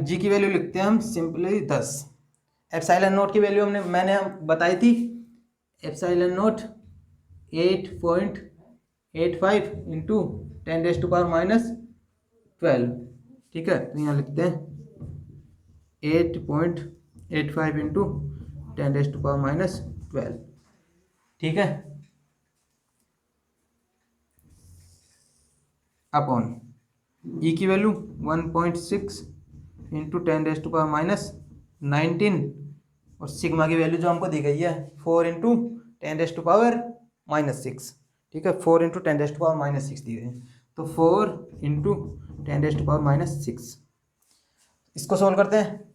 जी की वैल्यू लिखते हैं हम सिंपली 10। एप्सिलॉन नोट की वैल्यू मैंने बताई थी, एप्सिलॉन नोट 8.85 इंटू 10⁻⁻12। ठीक है, तो यहाँ लिखते हैं 8.85 इंटू 10⁻⁻12। ठीक है, अपॉन ई की वैल्यू 1.6 इंटू 10⁻⁻19 और सिग्मा की वैल्यू जो हमको दी गई है 4 इंटू 10⁻⁻6। ठीक है, 4 इंटू 10⁻⁻6 दी गई है, तो 4 इंटू 10⁻⁻6। इसको सॉल्व करते हैं।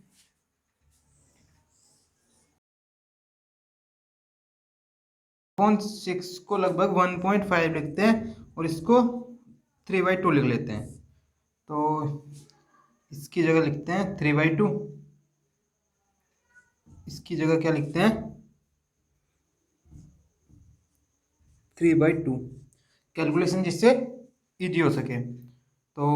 6 को लगभग 1.5 लिखते हैं और इसको 3/2 लिख लेते हैं, तो इसकी जगह लिखते हैं 3/2। इसकी जगह क्या लिखते हैं 3/2, कैलकुलेशन जिससे इजी हो सके। तो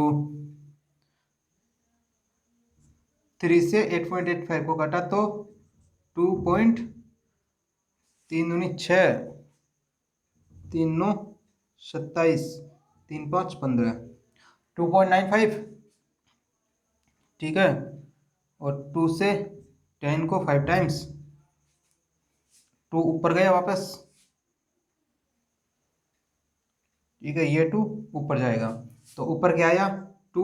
3 से 8.85 को काटा तो 2.3 दूनी 6, 3 9 27, 3 5 15, 2.95। ठीक है, और 2 से 10 को 5 टाइम्स, 2 ऊपर गया वापस। ठीक है, ये 2 ऊपर जाएगा, तो ऊपर क्या आया 2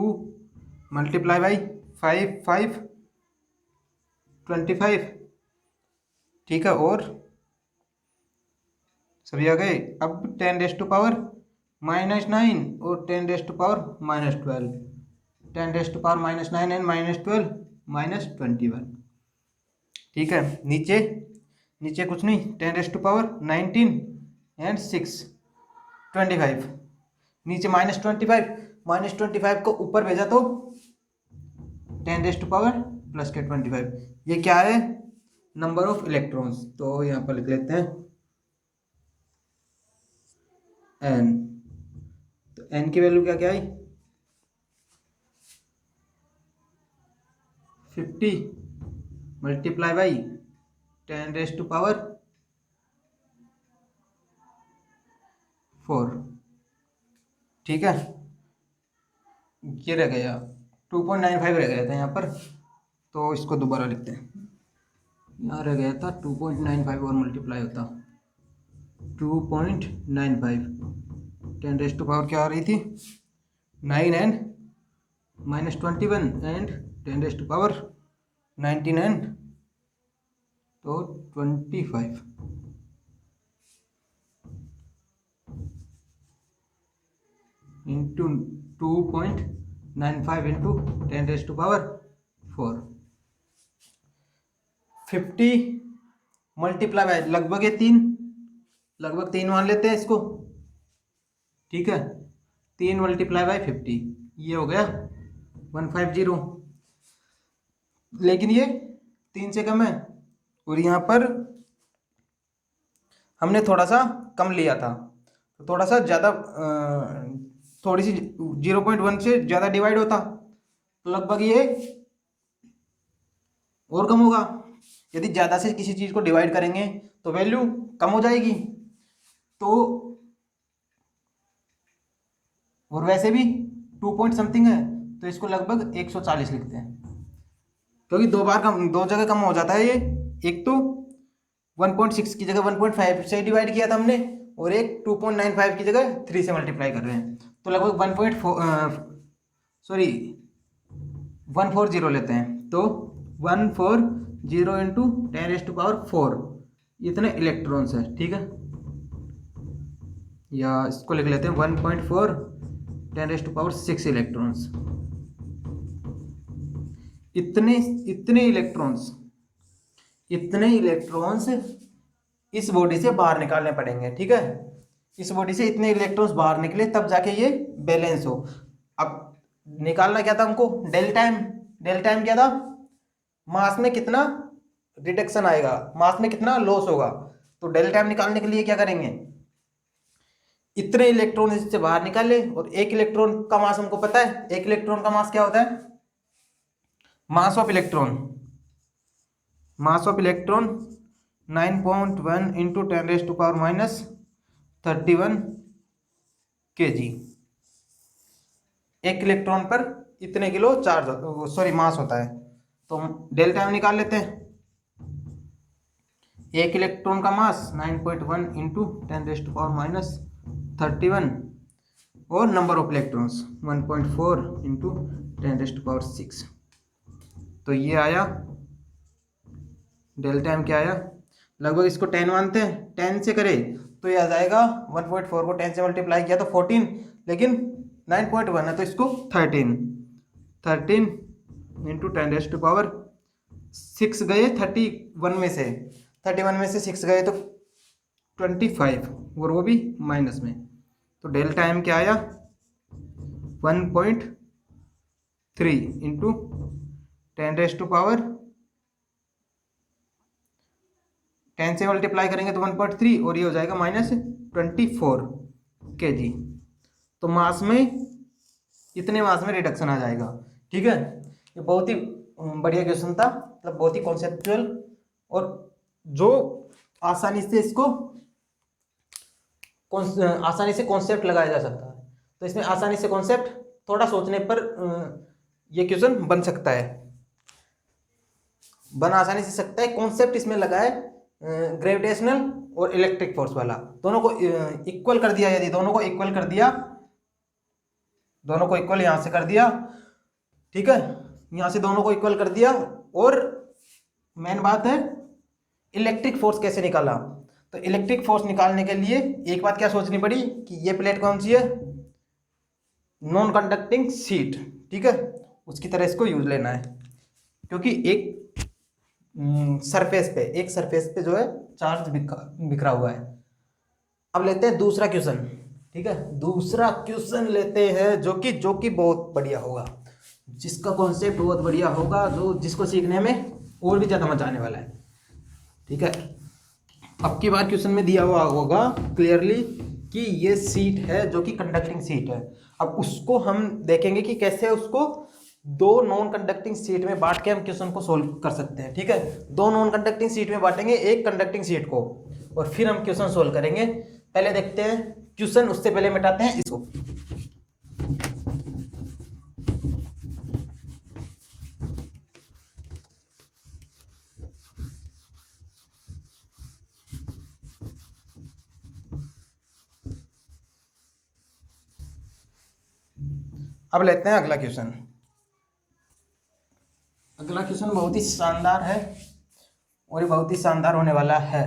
मल्टीप्लाई बाई 5 5 25। ठीक है, और सभी आ गए। अब 10⁻⁻⁹ और 10⁻⁻12, 10⁻⁻⁹ एंड -12 -21। ठीक है, नीचे नीचे कुछ नहीं, 10⁻⁹ एंड 6 25। नीचे -25 को ऊपर भेजा तो 10⁻+ के 25। ये क्या है, नंबर ऑफ इलेक्ट्रॉन्स, तो यहाँ पर लिख लेते हैं n। तो n की वैल्यू क्या क्या आई 50 मल्टीप्लाई बाई 10⁻⁴। ठीक है, ये रह गया 2.95 रह गया था यहाँ पर, तो इसको दोबारा लिखते हैं। यहाँ रह गया था 2.95 और मल्टीप्लाई होता 2.95, 10⁻⁴ क्या आ रही थी 9 एंड -21 एंड 10⁻⁹ एंड तो 25 इंटू 2.95 इंटू 10⁻⁴। 50 मल्टीप्लाई बाय लगभग ये 3, लगभग 3 मान लेते हैं इसको। ठीक है, 3 मल्टीप्लाई बाय 50, ये हो गया 150, लेकिन ये 3 से कम है और यहाँ पर हमने थोड़ा सा कम लिया था, तो थोड़ा सा ज़्यादा, थोड़ी सी 0.1 से ज़्यादा डिवाइड होता, तो लगभग ये और कम होगा। यदि ज़्यादा से किसी चीज़ को डिवाइड करेंगे तो वैल्यू कम हो जाएगी, तो और वैसे भी 2 पॉइंट समथिंग है, तो इसको लगभग 140 लिखते हैं, क्योंकि दो बार कम, दो जगह कम हो जाता है ये। एक तो 1.6 की जगह 1.5 से डिवाइड किया था हमने, और एक 2.95 की जगह 3 से मल्टीप्लाई कर रहे हैं, तो लगभग 140 लेते हैं। तो 140 इंटू 10⁻⁴ इतने इलेक्ट्रॉन्स है। ठीक है, या इसको लिख लेते हैं 1.4 10⁻⁶ इलेक्ट्रॉन्स। इतने इलेक्ट्रॉन्स इस बॉडी से बाहर निकालने पड़ेंगे, ठीक है। इस बॉडी से इतने इलेक्ट्रॉन्स बाहर निकले तब जाके ये बैलेंस हो। अब निकालना क्या था हमको, डेल टाइम। डेल टाइम क्या था, मास में कितना रिडक्शन आएगा, मास में कितना लॉस होगा। तो डेल टाइम निकालने के लिए क्या करेंगे, इतने इलेक्ट्रॉन इससे बाहर निकाले, और एक इलेक्ट्रॉन का मास हमको पता है, एक इलेक्ट्रॉन का मास क्या होता है, mass of electron. Mass of electron 9.1 into 10⁻⁻31 kg। एक इलेक्ट्रॉन पर इतने किलो चार्ज, सॉरी मास होता है। तो हम डेल टाइम निकाल लेते हैं। एक इलेक्ट्रॉन का मास 9.1 इंटू 10⁻31 और नंबर ऑफ इलेक्ट्रॉन्स 1.4 इंटू 10⁻6। तो ये आया डेल टाइम, क्या आया, लगभग इसको 10 मानते हैं, 10 से करें तो ये आ जाएगा 1.4 को 10 से मल्टीप्लाई किया तो 14, लेकिन 9.1 है तो इसको 13 इंटू 10⁻6 गए 31 में से, 31 में से 6 गए तो 25, और वो भी माइनस में। तो डेल टाइम क्या आया 1.3 इंटू 10 से मल्टीप्लाई करेंगे तो 1.3, और ये हो जाएगा -24 kg। तो मास में इतने मास में रिडक्शन आ जाएगा, ठीक है। ये बहुत ही बढ़िया क्वेश्चन था, मतलब बहुत ही कॉन्सेप्चुअल, और जो आसानी से इसको आसानी से कॉन्सेप्ट लगाया जा सकता है। तो इसमें आसानी से कॉन्सेप्ट, थोड़ा सोचने पर ये क्वेश्चन बन सकता है, बन आसानी से सकता है। कॉन्सेप्ट इसमें लगा है ग्रेविटेशनल और इलेक्ट्रिक फोर्स वाला, दोनों को इक्वल कर दिया। यदि दोनों को इक्वल कर दिया, दोनों को इक्वल यहां से कर दिया, ठीक है, यहां से दोनों को इक्वल कर दिया। और मेन बात है इलेक्ट्रिक फोर्स कैसे निकाला। तो इलेक्ट्रिक फोर्स निकालने के लिए एक बात क्या सोचनी पड़ी कि ये प्लेट कौन सी है, नॉन कंडक्टिंग शीट, ठीक है, उसकी तरह इसको यूज लेना है, क्योंकि एक सरफेस पे जो है चार्ज बिखरा हुआ है। अब लेते हैं दूसरा क्वेश्चन, ठीक है। दूसरा क्वेश्चन लेते हैं जो कि बहुत बढ़िया होगा, जिसका कॉन्सेप्ट बहुत बढ़िया होगा, जिसको सीखने में और भी ज़्यादा मजा आने वाला है, ठीक है। अब की बार क्वेश्चन में दिया हुआ होगा क्लियरली कि ये सीट है जो कि कंडक्टिंग सीट है। अब उसको हम देखेंगे कि कैसे उसको दो नॉन कंडक्टिंग सीट में बांट के हम क्वेश्चन को सोल्व कर सकते हैं, ठीक है। दो नॉन कंडक्टिंग सीट में बांटेंगे एक कंडक्टिंग सीट को, और फिर हम क्वेश्चन सोल्व करेंगे। पहले देखते हैं क्वेश्चन, उससे पहले मिटाते हैं इसको। अब लेते हैं अगला क्वेश्चन। अगला क्वेश्चन बहुत ही शानदार है, और ये बहुत ही शानदार होने वाला है।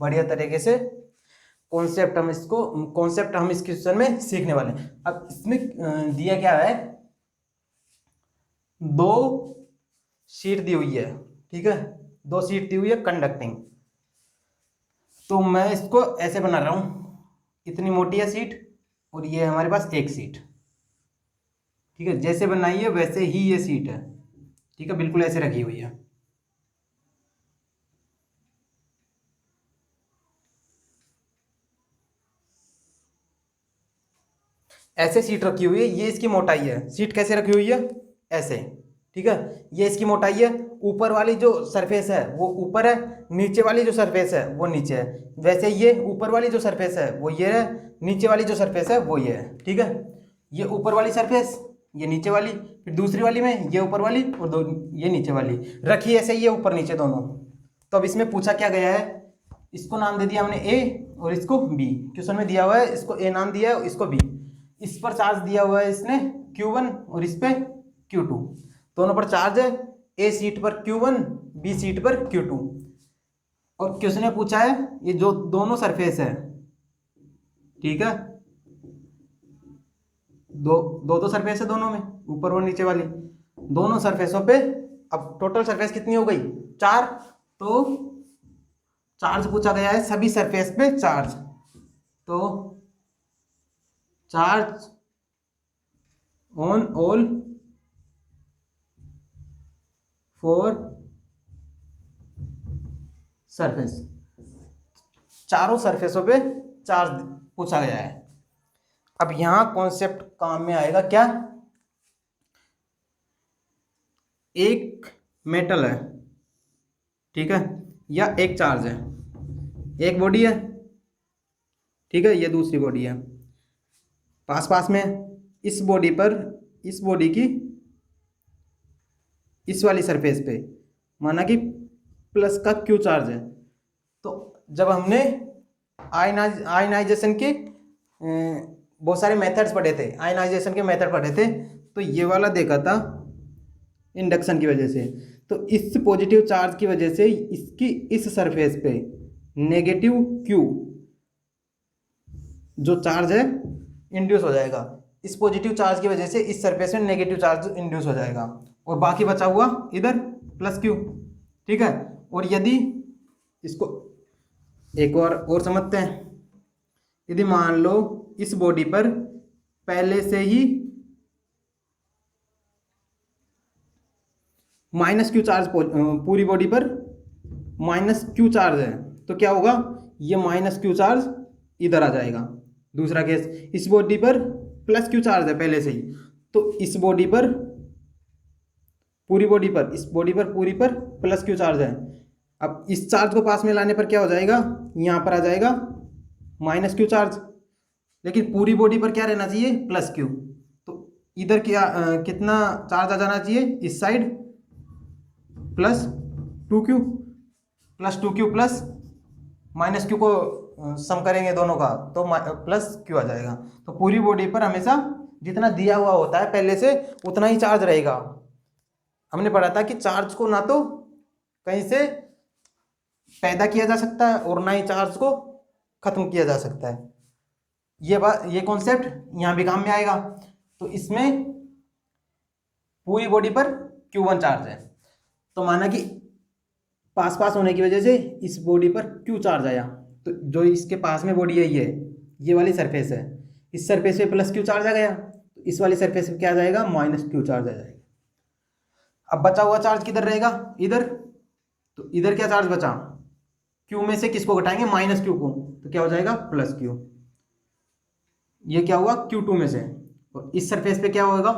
बढ़िया तरीके से कॉन्सेप्ट हम इस क्वेश्चन में सीखने वाले हैं। अब इसमें दिया क्या है, दो शीट दी हुई है, ठीक है, दो शीट दी हुई है कंडक्टिंग। तो मैं इसको ऐसे बना रहा हूं, इतनी मोटी है सीट, और ये हमारे पास एक सीट, ठीक है। जैसे बनाई है वैसे ही ये सीट है, ठीक है, बिल्कुल ऐसे रखी हुई है। ऐसे सीट रखी हुई है, ये इसकी मोटाई है। सीट कैसे रखी हुई है, ऐसे, ठीक है। ये इसकी मोटाई है, ऊपर वाली जो सरफेस है वो ऊपर है, नीचे वाली जो सरफेस है वो नीचे है। वैसे ये ऊपर वाली जो सरफेस है वो ये है, नीचे वाली जो सरफेस है वो ये है, ठीक है। ये ऊपर वाली सरफेस, ये नीचे वाली, फिर दूसरी वाली में ये ऊपर वाली और ये नीचे वाली रखी ऐसे, ये ऊपर नीचे दोनों। तो अब इसमें पूछा क्या गया है, इसको नाम दे दिया हमने ए और इसको बी। क्वेश्चन में दिया हुआ है इसको ए नाम दिया है, इसको बी। इस पर चार्ज दिया हुआ है इसने Q1 और इस पे Q2, दोनों पर चार्ज है, ए सीट पर Q1, बी सीट पर Q2। और क्वेश्चन ने पूछा है ये जो दोनों सरफेस है, ठीक है, दो सरफेस है दोनों में, ऊपर और नीचे वाली दोनों सरफेसों पे। अब टोटल सरफेस कितनी हो गई, 4, तो चार्ज पूछा गया है सभी सरफेस पे चार्ज, तो चार्ज ऑन ऑल 4 सरफेस, चारों सरफेसों पे चार्ज पूछा गया है। अब यहां कॉन्सेप्ट काम में आएगा क्या, एक मेटल है, ठीक है, या एक चार्ज है, एक बॉडी है, ठीक है, ये दूसरी बॉडी है, पास पास में, इस बॉडी पर, इस बॉडी की इस वाली सरफेस पे माना कि प्लस का क्यू चार्ज है। तो जब हमने आयनाइजेशन के बहुत सारे मेथड्स पढ़े थे, आयनाइजेशन के मेथड पढ़े थे, तो ये वाला देखा था इंडक्शन की वजह से। तो इस पॉजिटिव चार्ज की वजह से इसकी इस सरफेस पे नेगेटिव क्यू जो चार्ज है इंड्यूस हो जाएगा, इस पॉजिटिव चार्ज की वजह से इस सरफेस में नेगेटिव चार्ज इंड्यूस हो जाएगा, और बाकी बचा हुआ इधर प्लस क्यू, ठीक है। और यदि इसको एक और समझते हैं, यदि मान लो इस बॉडी पर पहले से ही माइनस क्यू चार्ज, पूरी बॉडी पर माइनस क्यू चार्ज है, तो क्या होगा, ये माइनस क्यू चार्ज इधर आ जाएगा। दूसरा केस, इस बॉडी पर प्लस क्यू चार्ज है पहले से ही, तो इस बॉडी पर, पूरी बॉडी पर, इस बॉडी पर पूरी पर प्लस क्यू चार्ज है। अब इस चार्ज को पास में लाने पर क्या हो जाएगा, यहाँ पर आ जाएगा माइनस क्यू चार्ज, लेकिन पूरी बॉडी पर क्या रहना चाहिए, प्लस क्यू। तो इधर क्या कितना चार्ज आ जाना चाहिए, इस side plus 2q, plus 2q plus minus Q को सम करेंगे दोनों का तो प्लस क्यू आ जाएगा। तो पूरी बॉडी पर हमेशा जितना दिया हुआ होता है पहले से उतना ही चार्ज रहेगा। हमने पढ़ा था कि चार्ज को ना तो कहीं से पैदा किया जा सकता है और ना ही चार्ज को खत्म किया जा सकता है। ये बात, ये कॉन्सेप्ट यहाँ भी काम में आएगा। तो इसमें पूरी बॉडी पर Q1 चार्ज है, तो माना कि पास पास होने की वजह से इस बॉडी पर Q चार्ज आया, तो जो इसके पास में बॉडी है ये वाली सरफेस है, इस सरफेस पे प्लस Q चार्ज आ गया, तो इस वाली सरफेस पे क्या आ जाएगा, माइनस Q चार्ज आ जाएगा। अब बचा हुआ चार्ज किधर रहेगा, इधर, तो इधर क्या चार्ज बचा, Q में से किसको घटाएंगे, माइनस Q को, तो क्या हो जाएगा, प्लस Q। ये क्या हुआ, Q2 में से, और इस सरफेस पे क्या होगा,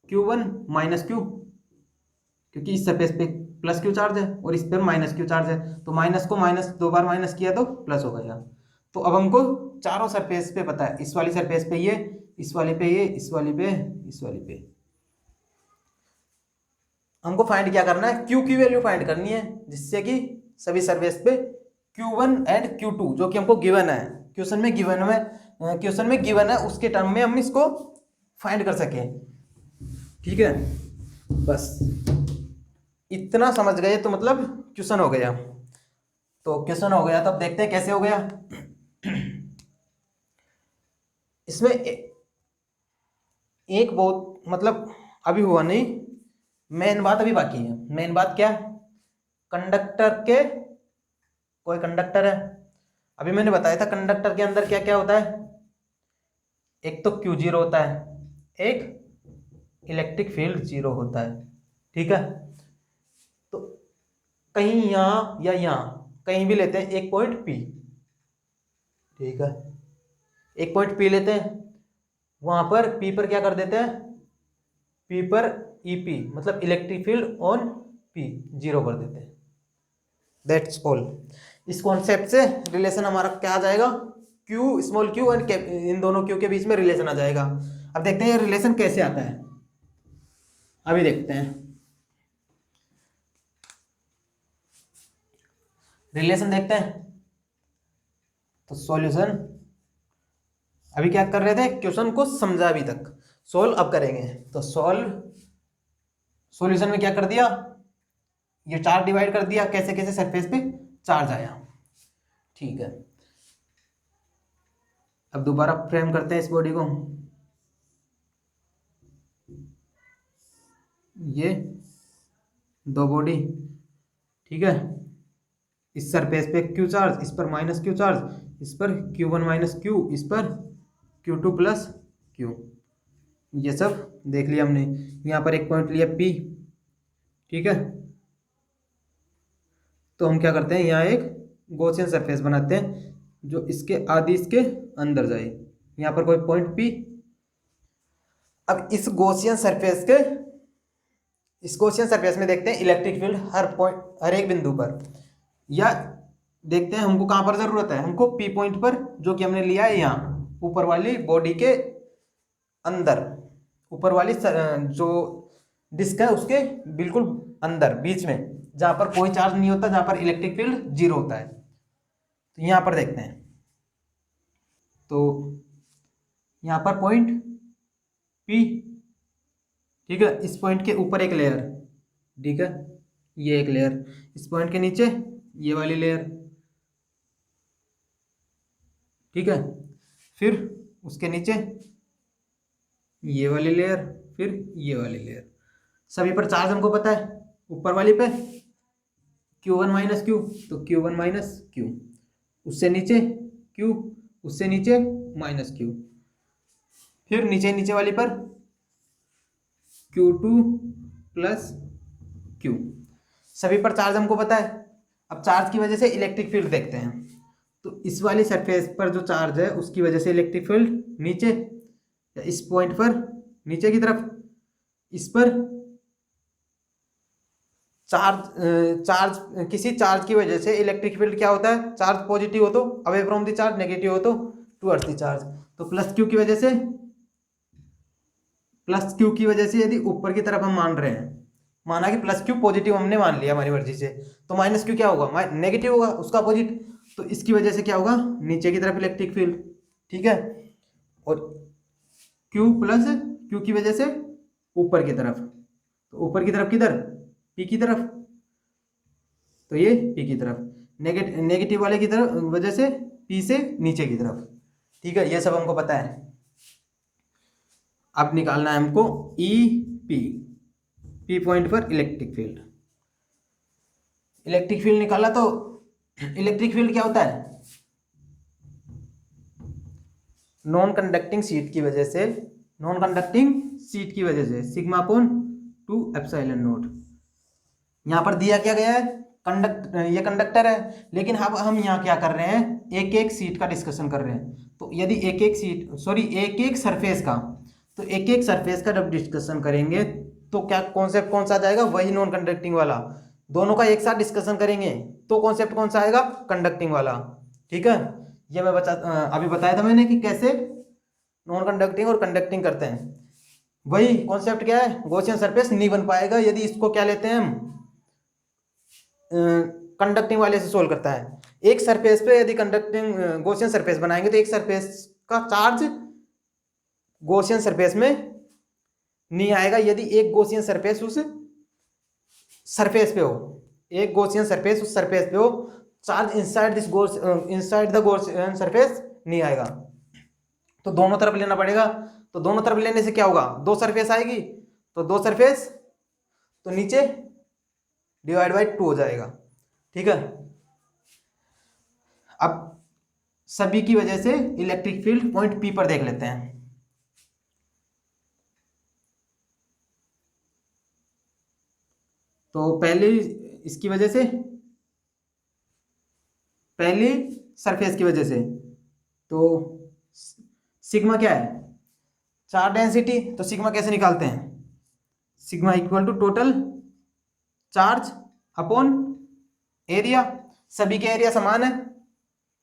Q1 माइनस Q, क्योंकि इस सरफेस पे प्लस Q चार्ज है और इस पर माइनस Q चार्ज है, तो माइनस को माइनस 2 बार माइनस किया तो प्लस हो गया। तो अब हमको चारों सरफेस पे पता है, इस वाली सरफेस पे ये, इस वाली पे ये, इस वाली पे, इस वाली पे, हमको फाइंड क्या करना है, Q की वैल्यू फाइंड करनी है, जिससे कि सभी सरफेस पे Q1 एंड Q2 जो कि हमको गिवन है, क्वेश्चन में गिवन है उसके टर्म में हम इसको फाइंड कर सकें, ठीक है। बस इतना समझ गए तो मतलब क्वेश्चन हो गया। तो क्वेश्चन हो गया, तब देखते हैं कैसे हो गया। इसमें एक बहुत मतलब अभी हुआ नहीं, मेन बात अभी बाकी है। मेन बात क्या, कंडक्टर के, कोई कंडक्टर है, अभी मैंने बताया था कंडक्टर के अंदर क्या क्या होता है, एक तो Q0 होता है, एक इलेक्ट्रिक फील्ड 0 होता है, ठीक है। तो कहीं यहाँ या यहाँ कहीं भी लेते हैं एक पॉइंट P, ठीक है, एक पॉइंट P लेते हैं, वहां पर P पर क्या कर देते हैं, P पर EP मतलब इलेक्ट्रिक फील्ड ऑन P 0 कर देते हैं, दैट्स ऑल। इस कॉन्सेप्ट से रिलेशन हमारा क्या आ जाएगा, Q small q and in दोनों Q के बीच में रिलेशन आ जाएगा। अब देखते हैं ये रिलेशन कैसे आता है, अभी देखते हैं रिलेशन, देखते हैं। तो सॉल्यूशन, अभी क्या कर रहे थे, क्वेश्चन को समझा अभी तक, सोल्व अब करेंगे। तो सॉल्यूशन में क्या कर दिया, ये चार्ज डिवाइड कर दिया, कैसे कैसे सरफेस पे चार्ज आया, ठीक है। अब दोबारा फ्रेम करते हैं इस बॉडी को, ये दो बॉडी, ठीक है, इस सरफेस पे क्यू चार्ज, इस पर माइनस क्यू चार्ज, इस पर Q1 माइनस क्यू, इस पर Q2 प्लस क्यू। ये सब देख लिया हमने। यहाँ पर एक पॉइंट लिया P, ठीक है। तो हम क्या करते हैं, यहाँ एक गॉसियन सरफेस बनाते हैं जो इसके आदि इसके अंदर जाए। यहाँ पर कोई पॉइंट P। अब इस गॉसियन सरफेस में देखते हैं इलेक्ट्रिक फील्ड हर एक बिंदु पर, या देखते हैं हमको कहाँ पर जरूरत है, हमको P पॉइंट पर, जो कि हमने लिया है यहाँ ऊपर वाली बॉडी के अंदर, ऊपर वाली जो डिस्क है उसके बिल्कुल अंदर बीच में, जहां पर कोई चार्ज नहीं होता, जहां पर इलेक्ट्रिक फील्ड जीरो होता है। तो यहां पर देखते हैं, तो यहां पर पॉइंट P, ठीक है। इस पॉइंट के ऊपर एक लेयर, ठीक है, ये एक लेयर, इस पॉइंट के नीचे ये वाली लेयर, ठीक है। फिर उसके नीचे ये वाली लेयर, फिर ये वाली लेयर। सभी पर चार्ज हमको पता है, ऊपर वाली पे Q1 माइनस क्यू, तो Q1 माइनस क्यू, उससे नीचे Q, उससे नीचे माइनस क्यू, फिर नीचे नीचे वाली पर Q2 प्लस क्यू। सभी पर चार्ज हमको पता है। अब चार्ज की वजह से इलेक्ट्रिक फील्ड देखते हैं। तो इस वाली सरफेस पर जो चार्ज है उसकी वजह से इलेक्ट्रिक फील्ड नीचे, या इस पॉइंट पर नीचे की तरफ, इस पर किसी चार्ज की वजह से इलेक्ट्रिक फील्ड क्या होता है, चार्ज पॉजिटिव हो तो away from the charge, negative हो तो टुवर्ड्स द चार्ज। तो प्लस क्यू की वजह से यदि ऊपर की तरफ हम मान रहे हैं, माना कि प्लस क्यू पॉजिटिव हमने मान लिया हमारी मर्जी से, तो माइनस क्यू क्या होगा, नेगेटिव होगा, उसका अपोजिट। तो इसकी वजह से क्या होगा, नीचे की तरफ इलेक्ट्रिक फील्ड, ठीक है। और क्यू प्लस क्यू की वजह से ऊपर की तरफ, तो ऊपर की तरफ किधर, पी की तरफ, तो ये पी की तरफ, नेगेटिव वाले की तरफ वजह से पी से नीचे की तरफ, ठीक है। ये सब हमको पता है। अब निकालना है हमको ई पी पॉइंट पर इलेक्ट्रिक फील्ड। इलेक्ट्रिक फील्ड निकाला, तो इलेक्ट्रिक फील्ड क्या होता है, नॉन कंडक्टिंग शीट की वजह से सिग्मा अपॉन 2 एप्सिलॉन नॉट। यहां पर दिया क्या गया है, ये कंडक्टर है, लेकिन अब हम यहाँ क्या कर रहे हैं, एक एक सीट का डिस्कशन कर रहे हैं। तो यदि एक एक सरफेस का जब डिस्कशन करेंगे तो क्या कॉन्सेप्ट कौन सा आ जाएगा, वही नॉन कंडक्टिंग वाला। दोनों का एक साथ डिस्कशन करेंगे तो कॉन्सेप्ट कौन सा आएगा, कंडक्टिंग वाला, ठीक है। ये मैं अभी बताया था मैंने कि कैसे नॉन कंडक्टिंग और कंडक्टिंग करते हैं। वही कॉन्सेप्ट क्या है, गॉसियन सरफेस नहीं बन पाएगा यदि इसको क्या लेते हैं हम, कंडक्टिंग वाले से सोल्व करता है। एक सरफेस पे यदि कंडक्टिंग गॉसियन सरफेस बनाएंगे तो एक सरफेस का चार्ज गॉसियन सरफेस में नहीं आएगा यदि एक गॉसियन सरफेस उस सरफेस पे हो, एक गॉसियन सरफेस उस सरफेस पे हो, charge inside the Gaussian surface नहीं आएगा। तो दोनों तरफ लेना पड़ेगा। तो दोनों तरफ लेने से क्या होगा, दो सरफेस आएगी, तो दो सरफेस, तो नीचे डिवाइड बाई 2 हो जाएगा, ठीक है। अब सभी की वजह से इलेक्ट्रिक फील्ड पॉइंट P पर देख लेते हैं। तो पहली सरफेस की वजह से, तो सिग्मा क्या है, चार्ज डेंसिटी। तो सिग्मा कैसे निकालते हैं, sigma equal to total charge upon area. सभी के एरिया समान है,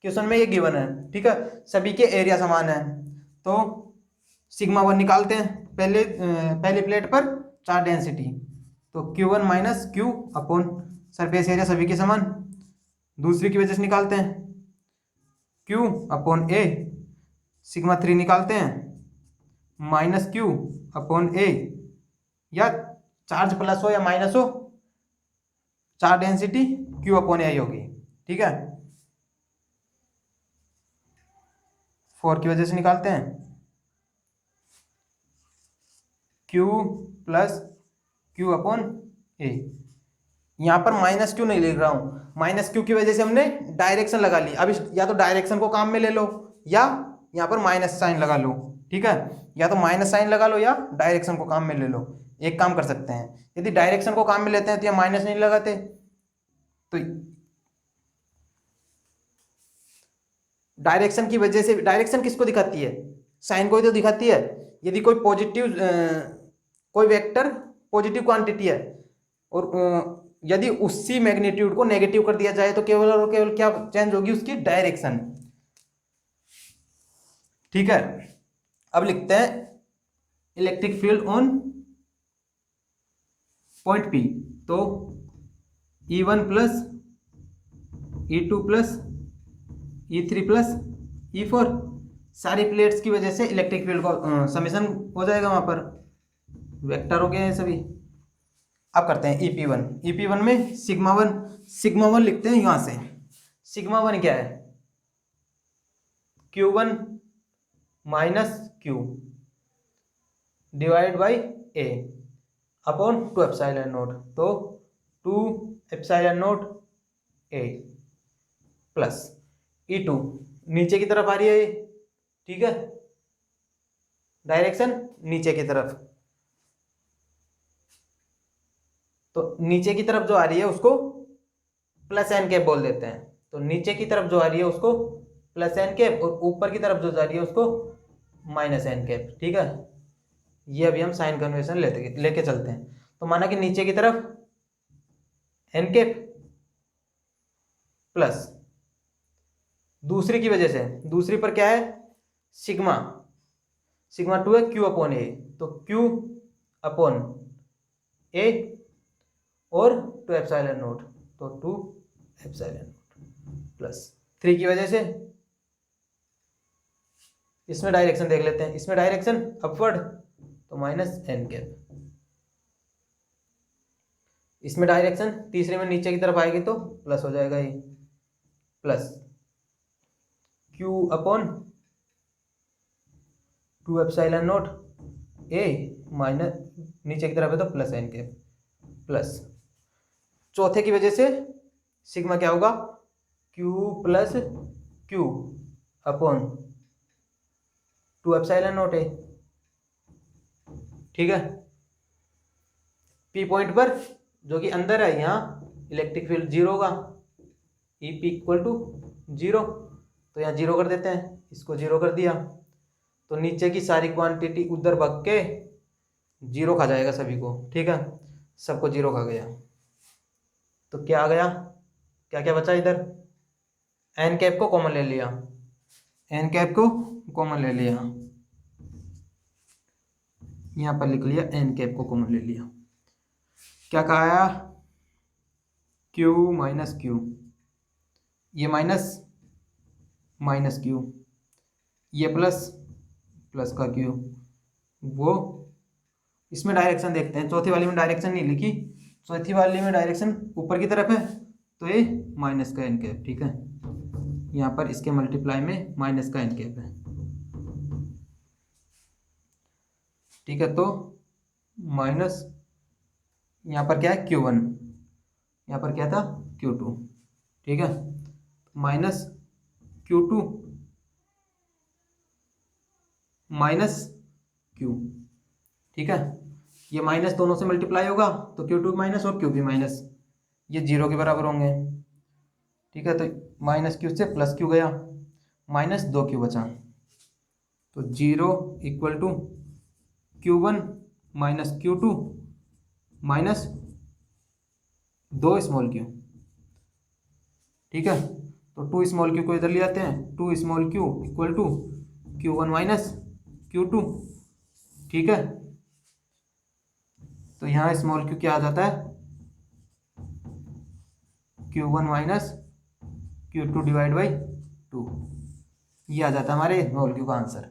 क्वेश्चन में ये गिवन है, ठीक है, सभी के एरिया समान है। तो सिग्मा 1 निकालते हैं, पहली प्लेट पर चार्ज डेंसिटी, तो Q1 minus Q upon surface area सभी के समान। दूसरी की वजह से निकालते हैं Q अपॉन ए, सिग्मा 3 निकालते हैं माइनस क्यू अपॉन ए, या चार्ज प्लस हो या माइनस हो, चार्ज डेंसिटी Q अपॉन ए होगी, ठीक है। 4 की वजह से निकालते हैं Q प्लस Q अपॉन ए, यहाँ पर माइनस क्यू नहीं लिख रहा हूँ, माइनस क्यू की वजह से हमने डायरेक्शन लगा ली। अब या तो डायरेक्शन को काम में ले लो या यहाँ पर माइनस साइन लगा लो, ठीक है, या तो माइनस साइन लगा लो या डायरेक्शन को काम में ले लो। एक काम कर सकते हैं, यदि डायरेक्शन को काम में लेते हैं तो यहाँ माइनस नहीं लगाते, तो डायरेक्शन की वजह से, डायरेक्शन किसको दिखाती है, साइन को ही तो दिखाती है। यदि कोई पॉजिटिव कोई वेक्टर पॉजिटिव क्वांटिटी है और यदि उसी मैग्नीट्यूड को नेगेटिव कर दिया जाए तो केवल और केवल क्या चेंज होगी, उसकी डायरेक्शन, ठीक है। अब लिखते हैं electric field on point P, तो E1 plus E2 plus E3 plus E4, सारी प्लेट्स की वजह से इलेक्ट्रिक फील्ड का समेशन हो जाएगा, वहां पर वेक्टर हो गए हैं सभी। अब करते हैं EP1, EP1 में सिग्मा वन लिखते हैं यहां से। सिग्मा वन क्या है, Q1 minus Q divide by A upon 2 epsilon note, तो 2 epsilon note A plus E2 नीचे की तरफ आ रही है ये, ठीक है, डायरेक्शन नीचे की तरफ, तो नीचे की तरफ जो आ रही है उसको प्लस एन कैप बोल देते हैं। तो नीचे की तरफ जो आ रही है उसको प्लस एन कैप और ऊपर की तरफ जो जा रही है उसको माइनस एन कैप, ठीक है। ये अभी हम साइन कन्वेंशन लेके चलते हैं। तो माना कि नीचे की तरफ एन कैप प्लस दूसरी की वजह से, दूसरी पर क्या है, सिग्मा 2 है Q अपॉन A, तो Q अपॉन A और 2 एप्सिलॉन नोट, तो 2 एप्सिलॉन नोट प्लस 3 की वजह से, इसमें डायरेक्शन देख लेते हैं, इसमें डायरेक्शन अपवर्ड, तो माइनस एन कैप, इसमें डायरेक्शन तीसरे में नीचे की तरफ आएगी तो प्लस हो जाएगा ये, plus Q upon 2 epsilon note A minus नीचे की तरफ है तो प्लस एन कैप, प्लस चौथे की वजह से सिग्मा क्या होगा, Q plus Q upon 2 epsilon note A, ठीक है। पी पॉइंट पर जो कि अंदर है, यहाँ इलेक्ट्रिक फील्ड जीरो होगा, EP इक्वल टू 0, तो यहाँ 0 कर देते हैं, इसको 0 कर दिया तो नीचे की सारी क्वांटिटी उधर भाग के 0 खा जाएगा सभी को, ठीक है, सबको 0 खा गया। तो क्या आ गया, क्या क्या बचा इधर, एन कैप को कॉमन ले लिया, एन कैप को कॉमन ले लिया, यहाँ पर लिख लिया एन कैप को कॉमन ले लिया। क्या कहा, Q माइनस Q, ये माइनस माइनस Q, ये प्लस प्लस का Q, वो इसमें डायरेक्शन देखते हैं, चौथी वाली में डायरेक्शन नहीं लिखी, चौथी वाली में डायरेक्शन ऊपर की तरफ है, तो ये माइनस का एन कैप, ठीक है, यहाँ पर इसके मल्टीप्लाई में माइनस का एन कैप है, ठीक है। तो माइनस यहाँ पर क्या है Q1, यहाँ पर क्या था Q2, ठीक है, माइनस Q2 माइनस Q, ठीक है, ये माइनस दोनों से मल्टीप्लाई होगा तो Q2 माइनस और Q भी माइनस, ये 0 के बराबर होंगे, ठीक है। तो माइनस Q से प्लस Q गया, माइनस 2Q बचा, तो 0 equal to Q1 minus Q2 minus 2 small q, ठीक है। तो 2 स्मॉल q को इधर ले आते हैं, 2 small q equal to Q1 minus Q2, ठीक है। तो यहाँ स्मॉल q क्या आ जाता है, Q1 minus Q2 divide by 2, ये आ जाता है हमारे स्मॉल q का आंसर।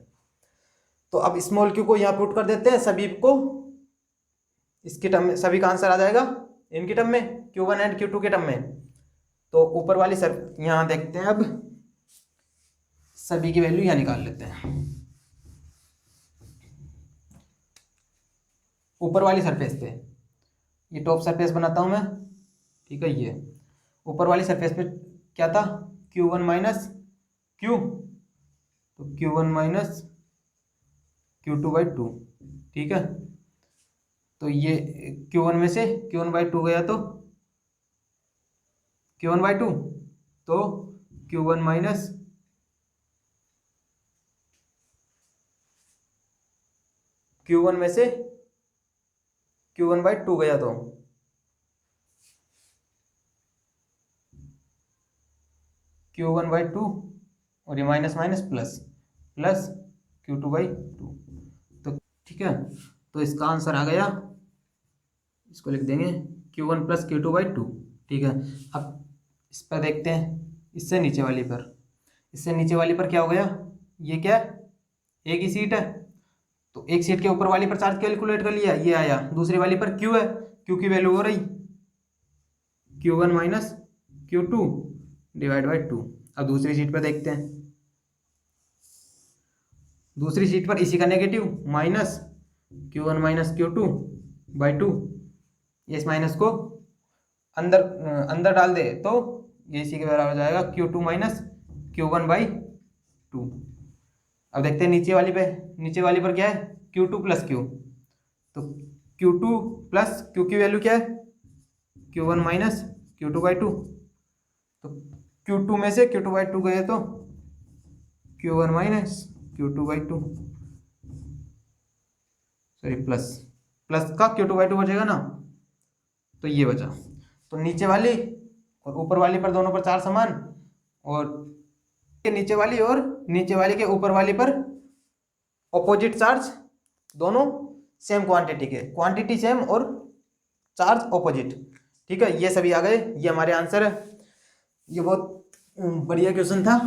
तो अब स्मॉल q को यहाँ पुट कर देते हैं, सभी को इसके टर्म में, सभी का आंसर आ जाएगा इनके टर्म में, Q1 एंड Q2 के टर्म में। तो ऊपर वाली सर यहाँ देखते हैं, अब सभी की वैल्यू यहाँ निकाल लेते हैं। ऊपर वाली सरफेस पे, ये टॉप सरफेस बनाता हूं मैं, ठीक है। ये ऊपर वाली सरफेस पे क्या था, Q1 माइनस Q, तो Q1 माइनस Q2/2, ठीक है। तो ये Q1 में से Q1/2 गया तो Q1/2, तो Q1 माइनस Q1 में से Q1/2 गया तो Q1/2, और ये minus minus plus plus Q2/2, तो ठीक है। तो इसका आंसर आ गया, इसको लिख देंगे Q1 प्लस Q2/2, ठीक है। अब इस पर देखते हैं, इससे नीचे वाली पर, इससे नीचे वाली पर क्या हो गया, ये क्या है, एक ही सीट है, तो एक सीट के ऊपर वाली पर चार्ज कैलकुलेट कर लिया, ये आया। दूसरी वाली पर Q है, Q की वैल्यू हो रही Q1 माइनस Q2/2। अब दूसरी सीट पर देखते हैं, दूसरी सीट पर इसी का negative minus Q1 minus Q2/2, ये इस माइनस को अंदर अंदर डाल दे तो ये इसी के बराबर हो जाएगा Q2 माइनस Q1/2। अब देखते हैं नीचे वाली पे, नीचे वाली पर क्या है, Q2 प्लस Q, तो Q2 प्लस Q की वैल्यू क्या है, Q1 माइनस Q2/2, तो Q2 में से Q2/2 गए तो Q1 minus Q2/2, sorry plus plus का Q2/2 बचेगा ना, तो ये बचा। तो नीचे वाली और ऊपर वाली पर दोनों पर चार्ज समान, और नीचे वाली और नीचे वाली के ऊपर वाली पर ऑपोजिट चार्ज, दोनों सेम क्वांटिटी के, क्वांटिटी सेम और चार्ज ऑपोजिट, ठीक है। ये सभी आ गए, ये हमारे आंसर है। ये बहुत बढ़िया क्वेश्चन था,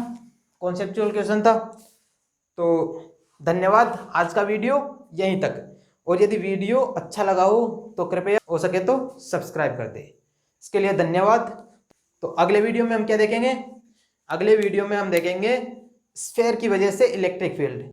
कॉन्सेप्चुअल क्वेश्चन था। तो धन्यवाद, आज का वीडियो यहीं तक, और यदि वीडियो अच्छा लगा हो तो कृपया हो सके तो सब्सक्राइब कर दे, इसके लिए धन्यवाद। तो अगले वीडियो में हम क्या देखेंगे, अगले वीडियो में हम देखेंगे स्फेयर की वजह से इलेक्ट्रिक फील्ड।